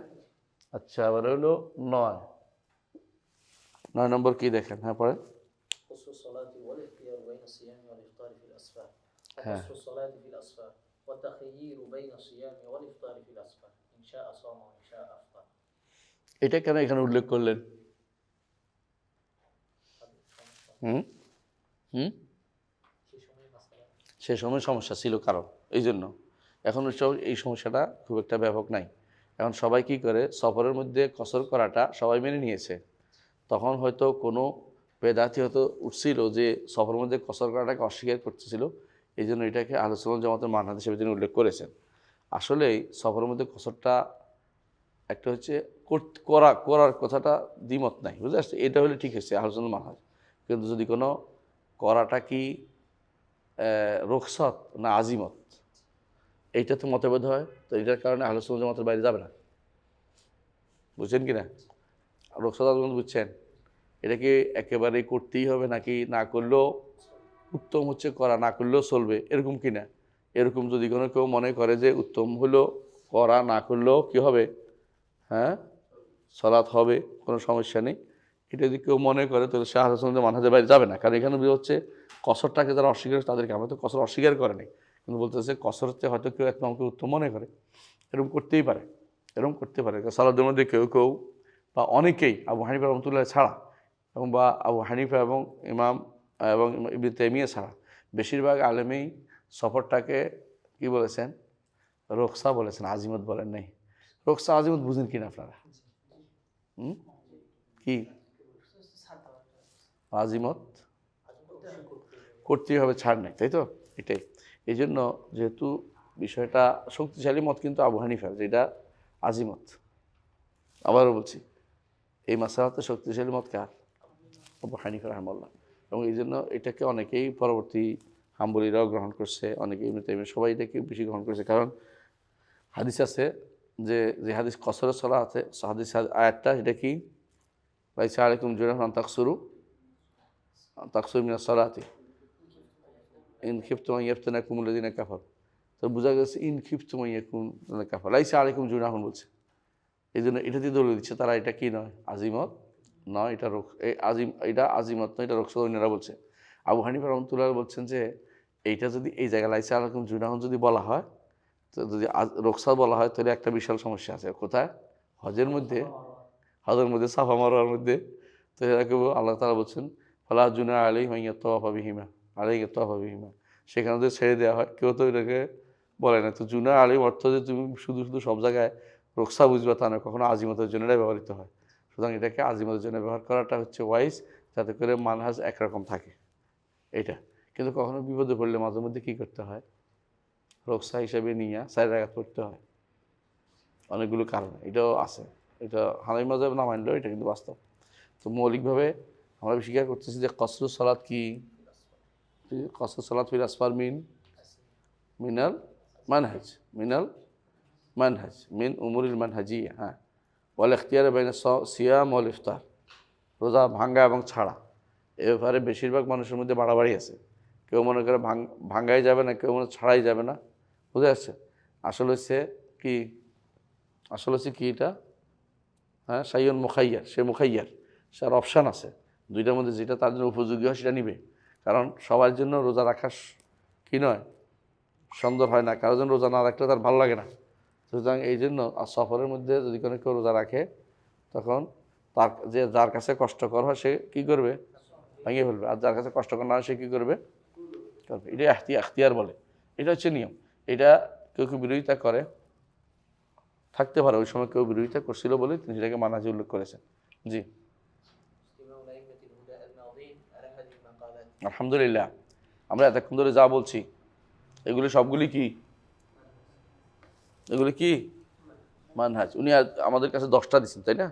[SPEAKER 1] আচ্ছা, এবার হলো 9 নম্বর কি দেখেন? হ্যাঁ, পরে হ্যাঁ, এটা কেন এখানে উল্লেখ করলেন? হুম হুম সে সময় সমস্যা ছিল কারণ এই জন্য। এখন এই সমস্যাটা খুব একটা ব্যাপক নাই। এখন সবাই কি করে, সফরের মধ্যে কসর করাটা সবাই মেনে নিয়েছে। তখন হয়তো কোনো বেদাতি হয়তো উঠছিল যে সফরের মধ্যে কসর করাটাকে অস্বীকার করতেছিল, এই জন্য এটাকে আহলুস সুন্নাহ ওয়াল জামাতের মানহাজ হিসেবে তিনি উল্লেখ করেছেন। আসলেই সফরের মধ্যে কসরটা একটা হচ্ছে করার কথাটা দ্বিমত নাই, বুঝতে পারছি? এটা হলে ঠিক আছে আহলুস সুন্নাহ মানহাজ। কিন্তু যদি কোনো করাটা কি রুখসত না আজিমত, এইটা তো মতভেদ হয়, তো এটার কারণে আহলুস সুন্নাহ ওয়াল জামাতের বাইরে যাবে না। বুঝছেন কি না? রুখসত আজিমত বুঝছেন? এটা কি একেবারে করতেই হবে, নাকি না করলেও উত্তম হচ্ছে করা, না করলেও চলবে, এরকম কি না? এরকম যদি কোনো কেউ মনে করে যে উত্তম হলো করা, না করলেও কি হবে, হ্যাঁ, সালাত হবে, কোনো সমস্যা নেই, এটা যদি কেউ মনে করে, তাহলে সে আহলুস সুন্নাহ মানহাজের বাইরে যাবে না। কারণ এখানে হচ্ছে কসরটাকে যারা অস্বীকার করে তাদেরকে, আমরা তো কসর অস্বীকার করে নেই, কিন্তু বলতেছে কসর হচ্ছে হয়তো কেউ এক আমাকে উত্তম মনে করে, এরকম করতেই পারে, এরকম করতে পারে। সালাদের মধ্যে কেউ কেউ বা অনেকেই আবু হানিফা রহমতুল্লাহ ছাড়া, এবং বা আবু হানিফা এবং ইমাম এবং ইবনে তাইমিয়া ছাড়া বেশিরভাগ আলেমেই সফরটাকে কি বলেছেন? রুখসা বলেছেন, আজিমত বলেন নাই। রুখসা আজিমত বুঝেন কিনা আপনারা? কি আজিমত? করতেই হবে, ছাড় নাই, তাই তো? এটাই। এই জন্য যেহেতু বিষয়টা শক্তিশালী মত কিন্তু আবু হানিফার, যেটা আজিমত। আবারও বলছি, এই মাসালাতে শক্তিশালী মত কার? আবু হানিফা রাহমাহুল্লাহ। এবং এই জন্য এটাকে অনেকেই পরবর্তী হাম্বলিরাও গ্রহণ করছে, অনেকে ইবনে তাইমিয়া, সবাই এটাকে বেশি গ্রহণ করেছে। কারণ হাদিস আছে যে যে হাদিস কসরের সালাত আছে হাদিস আয়াতটা এটা কি লাইসা আলাইকুম জুনাহুন তাকসুরু মিনাস সালাতি ইন খিফতুম আন ইয়াফতিনাকুমুল লাযিনা কাফারু। তো বোঝা গেছে ইন খিফতুম আন ইয়াকুনা কাফারু লাইসা আলাইকুম জুনাহুন বলছে, এই জন্য এটা দিয়ে দলিল দিচ্ছে তারা এটা কি নয়, আজিমত নয়, এটা এটা আজিমত নয়, এটা রুখসাত। অন্যরা বলছে, আবু হানিফা রাহমাতুল্লাহ বলছেন যে এইটা যদি এই জায়গায় লাইসা আলাইকুম জুনাহুন যদি বলা হয়, তো যদি রুখসাত বলা হয় তাহলে একটা বিশাল সমস্যা আছে। কোথায়? হজের মধ্যে সাফা মারওয়ার মধ্যে। তো এটাকে আল্লাহ তাআলা বলছেন ফালা জুনাহা আলাইহিম আন ইয়াতাওয়াফা বিহিমা সেখানে যদি ছেড়ে দেওয়া হয়, কেউ তো এটাকে বলে না। তো জুনাহা আলাইহিম অর্থ যে তুমি শুধু শুধু সব জায়গায় রুখসা বুঝবা তা না, কখনো আজিমতের জন্য এটা ব্যবহৃত হয়। সুতরাং এটাকে আজিমতের জন্য ব্যবহার করাটা হচ্ছে ওয়াইজ, যাতে করে মানহাজ একরকম থাকে এটা। কিন্তু কখনো বিপদে পড়লে মাঝে মধ্যে কী করতে হয়, রুখসা হিসেবে নিয়ে 4 রাকাত পড়তে হয়, অনেকগুলো কারণ এটাও আছে। এটা হানাফি মাযহাব না মানলেও এটা কিন্তু বাস্তব। তো মৌলিকভাবে আমরা স্বীকার করতেছি যে কসরুস সালাত কি, কসরুস সালাত ফিল আসফার মিনাল মানহাজ মিন উমুরিল মানহাজিয়া। হ্যাঁ, ওয়াল ইখতিয়ার বাইনা সিয়াম ওয়াল ইফতার, রোজা ভাঙ্গা এবং ছাড়া। এ ব্যাপারে বেশিরভাগ মানুষের মধ্যে বাড়াবাড়ি আছে। কেউ মনে করে ভাঙ্গাই যাবে না, কেউ মনে ছাড়াই যাবে না। বুঝে আসছে? আসলে হচ্ছে কি এটা, হ্যাঁ, সাইয়ন মুখাইয়ার, সে মুখাইয়ার, সে অপশান আছে। দুইটার মধ্যে যেটা তার জন্য উপযোগী হয় সেটা নিবে। কারণ সবার জন্য রোজা রাখা কি নয়, সুন্দর হয় না, কারোর জন্য রোজা না রাখলে তার ভালো লাগে না। সুতরাং এই জন্য সফরের মধ্যে যদি কোনো কেউ রোজা রাখে, তখন তার যার কাছে কষ্টকর হয় সে কী করবে, ভেঙে ফেলবে। আর যার কাছে কষ্টকর না হয় সে কী করবে, এটা এখতিয়ার বলে। এটা হচ্ছে নিয়ম। এটা কেউ কেউ বিরোধিতা করে, থাকতে পারে, ওই সময় কেউ বিরোধিতা করছিল বলে তিনি সেটাকে মানহাজে উল্লেখ করেছেন। জি, আলহামদুলিল্লাহ। আমরা এতক্ষণ ধরে যা বলছি এগুলি সবগুলি কি মানহাজ। উনি আমাদের কাছে 10টা দিচ্ছেন, তাই না?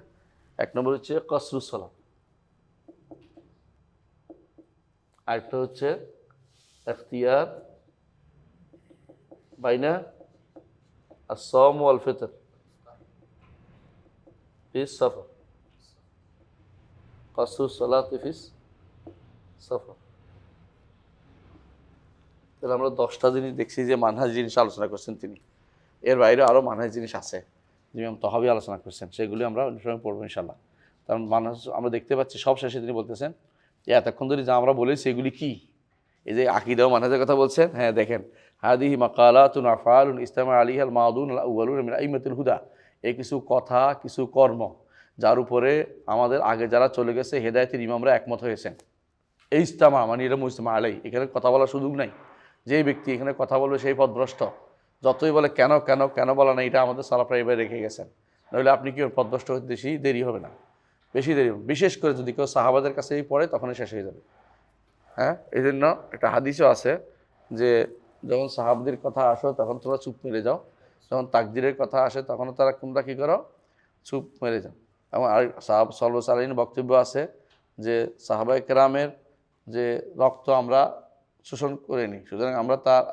[SPEAKER 1] 1 নম্বর হচ্ছে কসরুস সালাত, আরেকটা হচ্ছে ইখতিয়ার বাইনা as-sawm wal fitr fi safar, কসরুস সালাত ফি সফর। তাহলে আমরা 10টা জিনিস দেখছি যে মানহাজ জিনিস আলোচনা করছেন তিনি। এর বাইরে আরও মানহাজ জিনিস আছে যে ইমাম তাহাবী আলোচনা করছেন, সেগুলি আমরা অন্য সময় পড়বো ইনশাল্লাহ। কারণ মানহাজ আমরা দেখতে পাচ্ছি সব শেষে তিনি বলতেছেন যে এতক্ষণ ধরে যা আমরা বলেছি এগুলি কি, এই যে আকীদা ও মানহাজের কথা বলছেন। হ্যাঁ, দেখেন, হাদিহি মাকালাতুন আফআলুন ইসতামা আলাইহাল মাউদুন আল আউয়ালুন মিন আইম্মাতিল হুদা, এই কিছু কথা, কিছু কর্ম যার উপরে আমাদের আগে যারা চলে গেছে হেদায়েতের ইমামরা একমত হয়েছেন। এই ইস্তামা মানে এটা মুজতামা আলাই, এখানে কথা বলার সুযোগ নাই। যেই ব্যক্তি এখানে কথা বলবে সেই পথভ্রষ্ট। যতই বলে কেন কেন কেন বলা না, এটা আমাদের সালাফরা এবার রেখে গেছেন। নইলে আপনি কি পথভ্রষ্ট হতে বেশি দেরি হবে না, বেশি দেরি হবে। বিশেষ করে যদি কেউ সাহাবাদের কাছেই পড়ে তখনই শেষ হয়ে যাবে। হ্যাঁ, এই জন্য একটা হাদিসও আছে যে যখন সাহাবদের কথা আসো তখন তোমরা চুপ মেরে যাও, যখন তাকদিরের কথা আসে তখন তোমরা কী করো, চুপ মেরে যাও। এবং আর সাহাব সাল্লাল্লাহু আলাইহি বক্তব্য আছে যে সাহাবায়ে কেরামের যে রক্ত আমরা শোষণ করিনি, সুতরাং আমরা তার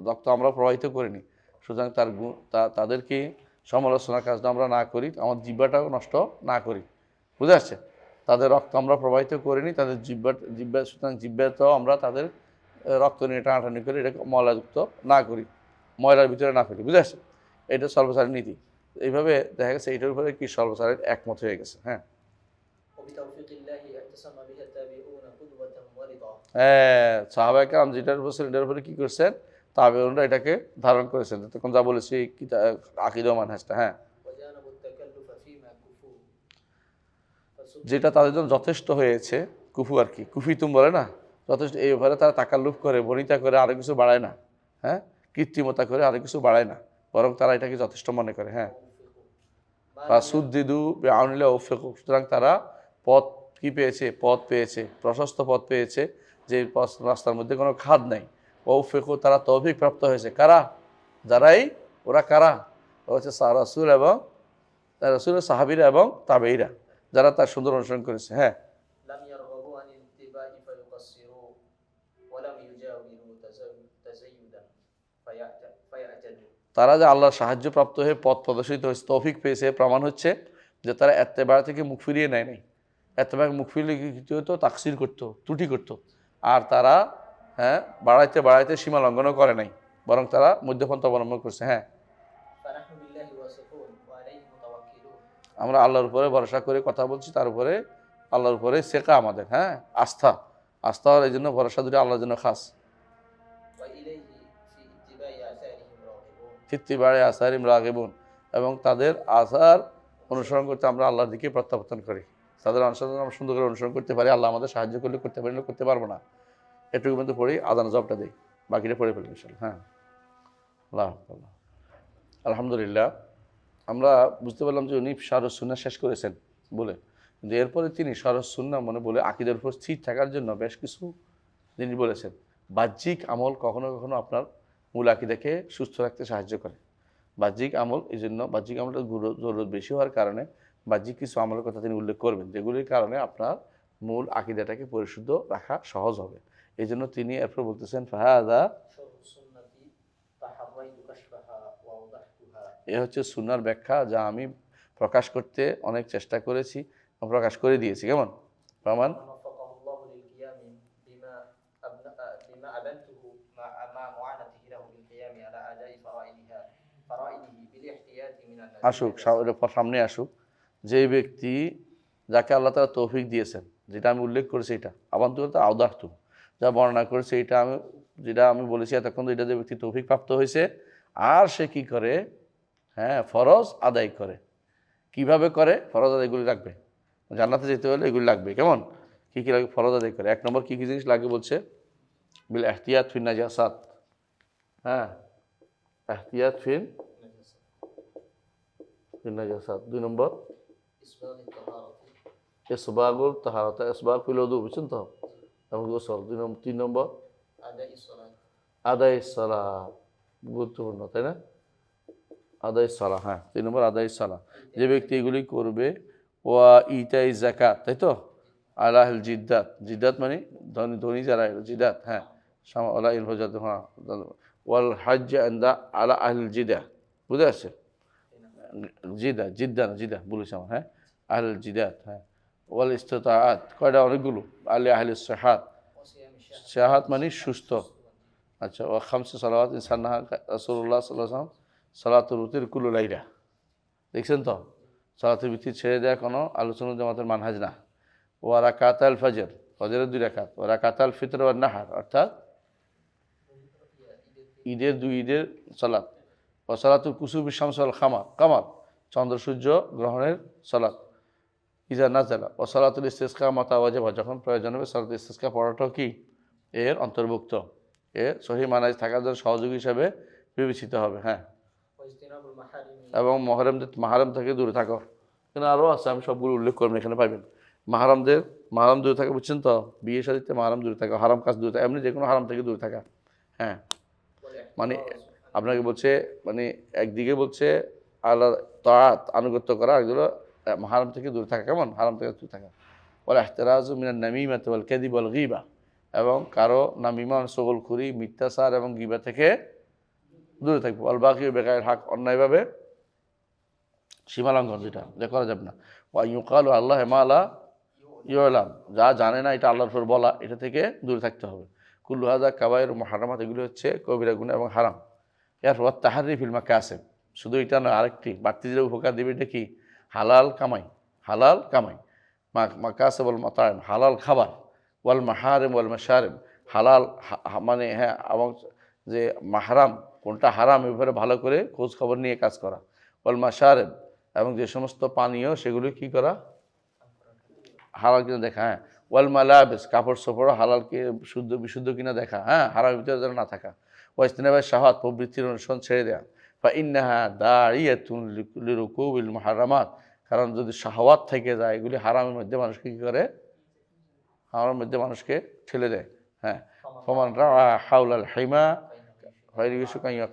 [SPEAKER 1] রক্ত আমরা প্রবাহিত করিনি, সুতরাং তাদেরকে সমালোচনার কাজটা আমরা না করি, আমার জিহ্বাটাও নষ্ট না করি। বুঝে আসছে? তাদের রক্ত আমরা প্রবাহিত করিনি, তাদের জিহ্বা সুতরাং জিহ্বাটাও আমরা তাদের রক্ত নিয়ে টানাটানি করি, এটাকে ময়লাযুক্ত না করি, ময়লার ভিতরে না ফেলি। বুঝে আসছে? এটা সর্বসারের নীতি। এইভাবে দেখা গেছে এটার উপরে কি সর্বসারের একমত হয়ে গেছে। হ্যাঁ, হ্যাঁ, সাহাবায়ে কেরাম যেটার উপর এটার উপরে কি করছেন, তাবেঈনরা এটাকে ধারণ করেছেন। তখন যা বলেছি আকীদা মানহাজটা। হ্যাঁ, যেটা তাদের জন্য যথেষ্ট হয়েছে, কুফু আর কি, কুফিতুম বলে না, যথেষ্ট। এই ব্যাপারে তারা তাকাল্লুফ করে, বনিতা করে, আরো কিছু বাড়ায় না। হ্যাঁ, কৃত্রিমতা করে আরো কিছু বাড়ায় না, বরং তারা এটাকে যথেষ্ট মনে করে। হ্যাঁ, বা সুদ্দিদু বেআউনিল্লাহ ওফিকু, সুতরাং তারা পথ কি পেয়েছে, পথ পেয়েছে, প্রশস্ত পথ পেয়েছে, যে রাস্তার মধ্যে কোনো খাদ নাই। ওফিকু, তারা তৌফিক প্রাপ্ত হয়েছে। কারা? যারাই ওরা কারা? ওরা হচ্ছে রাসূল এবং রাসূলের সাহাবীরা এবং তাবেঈরা, যারা তার সুন্দর অনুসরণ করেছে। হ্যাঁ, তারা যে আল্লাহর সাহায্যপ্রাপ্ত হয়ে পথ প্রদর্শিত হয়েছে, তৌফিক পেয়েছে, প্রমাণ হচ্ছে যে তারা এত্তেবা থেকে মুখ ফিরিয়ে নেয় নাই। এত্তেবা মুখ ফিরিয়ে কী হতো? তাকসির করতো, ত্রুটি করতো। আর তারা বাড়াইতে বাড়াইতে সীমা লঙ্ঘনও করে নাই, বরং তারা মধ্যপন্থা অবলম্বন করছে। হ্যাঁ, আমরা আল্লাহর উপরে ভরসা করে কথা বলছি, তার উপরে আল্লাহর উপরে শেখা আমাদের, হ্যাঁ, আস্থা। আস্থা হওয়ার এই জন্য ভরসা দুটো আল্লাহর জন্য খাস। ইত্তিবায়ে আসারিহিম রাগিবুন, এবং তাদের আসার অনুসরণ করতে আমরা আল্লাহর দিকে প্রত্যাবর্তন করি। তাদের অনুসরণ আমরা সুন্দর করে অনুসরণ করতে পারি। আল্লাহ আমাদের সাহায্য করলে করতে পারি, করতে পারবো না। এটুকু কিন্তু পড়ি, আদান জবটা দিই, বাকিটা পড়ে ফেলবো ইনশাআল্লাহ। হ্যাঁ, আল্লাহ আলহামদুলিল্লাহ। আমরা বুঝতে পারলাম যে উনি শারহ সুন্নাহ শেষ করেছেন বলে, কিন্তু এরপরে তিনি শারহ সুন্নাহ মনে বলে আকিদার উপর স্থির থাকার জন্য বেশ কিছু তিনি বলেছেন। বাহ্যিক আমল কখনো কখনো আপনার মূল আকিদাকে সুস্থ রাখতে সাহায্য করে। বাহ্যিক আমল, এই জন্য বাহ্যিক আমলটা জরুরত বেশি হওয়ার কারণে বাহ্যিক কিছু আমলের কথা তিনি উল্লেখ করবেন, যেগুলির কারণে আপনার মূল আকিদাটাকে পরিশুদ্ধ রাখা সহজ হবে। এই জন্য তিনি এরপর বলতেছেন ফাহাদা, এ হচ্ছে সুন্নাহর ব্যাখ্যা, যা আমি প্রকাশ করতে অনেক চেষ্টা করেছি, প্রকাশ করে দিয়েছি। কেমন প্রমাণ? আসুক, সামনে আসুক। যে ব্যক্তি, যাকে আল্লাহ তাআলা তৌফিক দিয়েছেন, যেটা আমি উল্লেখ করেছি, এটা আবান্তুতা আওদাহতু, যা বর্ণনা করেছে, এটা যেটা আমি বলেছি এতক্ষণ, এটা যে ব্যক্তি তৌফিক প্রাপ্ত হয়েছে, আর সে কি করে? হ্যাঁ, ফরজ আদায় করে। কিভাবে করে? ফরজ আদায়গুলি লাগবে, জান্নাতে যেতে হলে এগুলি লাগবে। কেমন? কী কী লাগবে? ফরজ আদায় করে। এক নম্বর কী কী জিনিস লাগে বলছে? বিল এহতিয়াত ফিন নাজাসাত। হ্যাঁ, এহতিয়াত ফিন নাজাসাত। 2 নম্বর ইসবাগুল তাহারাত, ইসবাগ ফিল ওযু, বুঝছেন তো? এবং গোসল। 3 নম্বর আদায় সালাত, গুরুত্বপূর্ণ, তাই না? আদায় সালাহ, হ্যাঁ, 3 নম্বর আদায় সালাহ। যে ব্যক্তি এগুলি করবে, ওয়া ইতাই যাকাত, তাই তো? আলাহিল জিদ্দাত, জিদ্দাত মানে ধনী যারা, জিদাত, হ্যাঁ, আলা ইল হজাত, হ্যাঁ, ওয়াল হজ্জ আন্দা আলা আহলিল জিদা, বুঝে আসছে? জিদা বলেছি আমার, হ্যাঁ, আহলিল জিদাত, হ্যাঁ। ওয়াল ইস্তিতাআত, কয়টা? অনেকগুলো। আলি আহলিস সিহাত, সিহাত মানে সুস্থ। আচ্ছা, ওয়া খামসু সালাওয়াত ইনসান্নাহা রাসূলুল্লাহ সাল্লাল্লাহু আলাইহি ওয়াসাল্লাম সালাতুল উতির কুল্লু লাইলা। দেখছেন তো? সালাতের ভিত্তি ছেড়ে দেওয়া কোনো আলোচনা জামাতের মানহাজ না। ওয়া রাকাতাল ফজর, ফজরের 2 রাকাত। ওয়া রাকাতাল ফিতর ওয়ান নাহার, অর্থাৎ ঈদের 2 ঈদের সালাত। ওয়া সালাতুল কুসুফি শামস ওয়াল কামার, চন্দ্র সূর্য গ্রহণের সালাত। ইজা নাজালা। ওয়া সালাতুল ইস্তিসকা মাতা ওয়াজিবা, যখন প্রয়োজন হবে সালাতুল ইস্তিসকা পড়াটাও কি এর অন্তর্ভুক্ত? এর সহি মানাজ থাকার জন্য সহযোগী হিসাবে বিবেচিত হবে। হ্যাঁ, এবং মাহারাম থেকে দূরে থাকো। এখানে আরও আছে, আমি সবগুলো উল্লেখ করবো, এখানে পাইবেন। মাহারাম দূরে থাকা, বুঝছেন তো? বিয়ে শাদীতে মাহারাম দূরে থাকা, হারাম কাজ দূরে থাকা, এমনি যে কোনো হারাম থেকে দূরে থাকা। হ্যাঁ, মানে আপনাকে বলছে, মানে একদিকে বলছে আল্লাহ তাআত আনুগত্য করা, একদিকে হারাম থেকে দূরে থাকা। কেমন? হারাম থেকে দূরে থাকা। ওয়াল ইহতিরাজু মিনান নামিমাতি ওয়াল কাযিব ওয়াল গীবা, এবং কারো নামিমা, সগলখুরি, মিথ্যাচার এবং গীবা থেকে দূরে থাকবো। আল বাকি বেগায়ের হক, অন্যায়ভাবে সীমালঙ্ঘন, যেটা করা যাবে না। ওয়া ইউকালু আল্লাহ মা লা ইউলাম, যা জানে না এটা আল্লাহর উপর বলা, এটা থেকে দূরে থাকতে হবে। কুল্লু হাযা কাবায়ের মুহাররামাত, এগুলি হচ্ছে কবিরা গুনাহ এবং হারাম। এরপর তাহারি ফিল মাকাসিব, শুধু এটা নয়, আরেকটি বাড়তি যে উপকার দেবে, এটা কি? হালাল কামাই। মাকাসিব ওয়াল মাতাইম, হালাল খাবার। ওয়াল মাহারিম ওয়াল মাশারিব, হালাল মানে, হ্যাঁ, এবং যে মাহরাম কোনটা হারাম, এ ব্যাপারে ভালো করে খোঁজ খবর নিয়ে কাজ করা। ওয়াল মাশারিব, এবং যে সমস্ত পানীয়, সেগুলি কি করা? হালাল কিনা দেখা। হ্যাঁ, ওয়াল মালাবিস, কাপড় চোপড় হালাল কি বিশুদ্ধ কিনা দেখা। হ্যাঁ, হারামের ভিতরে যেন না থাকা। ওয়াইস্তিনাবাস শাহাত, প্রবৃত্তির অনুসরণ ছেড়ে দেয়া। ফা ইন্নাহা দাইয়াতুন লিরুকুবিল মুহাররামাত, কারণ যদি শাহওয়াত থেকে যায়, এগুলি হারামের মধ্যে মানুষকে কি করে? হারামের মধ্যে মানুষকে ঠেলে দেয়। হ্যাঁ, ফমান রাআ হাওলাল হিমা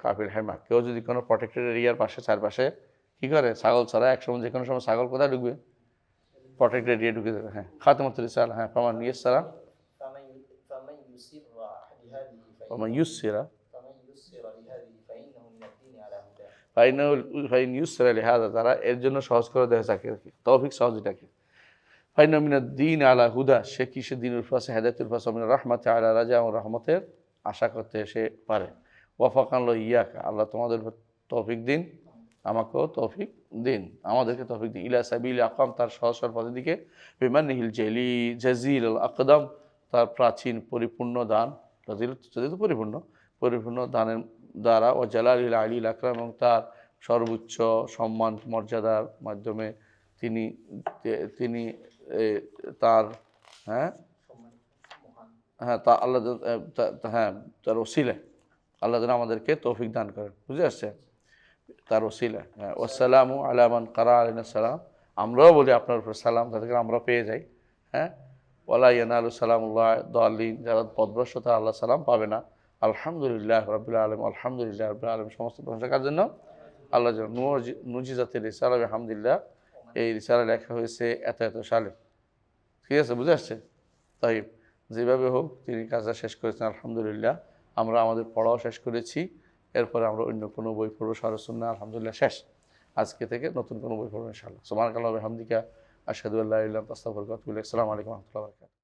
[SPEAKER 1] কাফিল হেমা, কেউ যদি কোনো প্রটেক্টেড এরিয়ার পাশে, চারপাশে কি করে? ছাগল ছাড়া, একসময় যে কোনো সময় ছাগল কোথায় ঢুকবে? প্রটেক্টেড এরিয়া ঢুকে যাবে। হ্যাঁ, খাতামুত রিসালা। হ্যাঁ, ফামান ইয়াসসারা ফামান ইউসিরা ফাইন ইউসরা লিহাযা, তারা এর জন্য সহজ করে দেয় যাকে আর কি, তৌফিক সহজটাকে। ফাইনা মিনাদ দ্বীন আলা হুদা, সে কিসের দিনের উপর আছে, হেদায়েতের উপর আছে, মিনার রাহমাতি আলা রাজা, এবং রহমতের আশা করতে সে পারে। ওয়াফাকাল্লাহু ইয়াকা, আল্লাহ তোমাদের তৌফিক দিন, আমাকেও তৌফিক দিন, আমাদেরকে তৌফিক দিন। ইলা সাবিল আকাম, তার সহজ সরল পথের দিকে। বিমানিহিল জাজিল আল আকদাম, তার প্রাচীন পরিপূর্ণ দান, যেহেতু পরিপূর্ণ দানের দ্বারা, ও জালালিল আলিল আকরাম, এবং তার সর্বোচ্চ সম্মান মর্যাদার মাধ্যমে তিনি তিনি তার তা আল্লাহ তার ওসিলায় আল্লাহ যেন আমাদেরকে তৌফিক দান করেন, বুঝে আসছে, তার ওসিলা। ওয়াসসালামু আলা মান কারা আলাইনা সালাম, আমরাও বলি আপনার উপর সালাম, তাদেরকে আমরা পেয়ে যাই। ওয়ালা ইয়ানালু সালামুল্লাহ দাল্লিন, যারা পথভ্রষ্ট আল্লাহ সালাম পাবে না। আলহামদুলিল্লাহ রাব্বিল আলামিন, আলহামদুলিল্লাহ রাব্বিল আলামিন, সমস্ত প্রশংসা কার জন্য? আল্লাহর জন্য। নুজিজাতের রিসালা বিহামদিল্লাহ, এই রিসালা লেখা হয়েছে এত সালে, ঠিক আছে, বুঝে আসছে। তাই যেভাবে হোক তিনি কাজটা শেষ করেছেন, আলহামদুলিল্লাহ। আমরা আমাদের পড়াও শেষ করেছি, এরপরে আমরা অন্য কোনো বই পড়বো, শারহ সুন্নাহ আলহামদুলিল্লাহ শেষ। আজকে থেকে নতুন কোনো বই পড়বো ইনশাআল্লাহ। সুবহানাকাল্লাহি ওয়া বিহামদিকা, আশহাদু আল্লা ইলাহা ইল্লা আনতা, আস্তাগফিরুকা ওয়া আতুবু ইলাইক। আসসালামু আলাইকুম ওয়া রাহমাতুল্লাহি ওয়া বারাকাতুহু।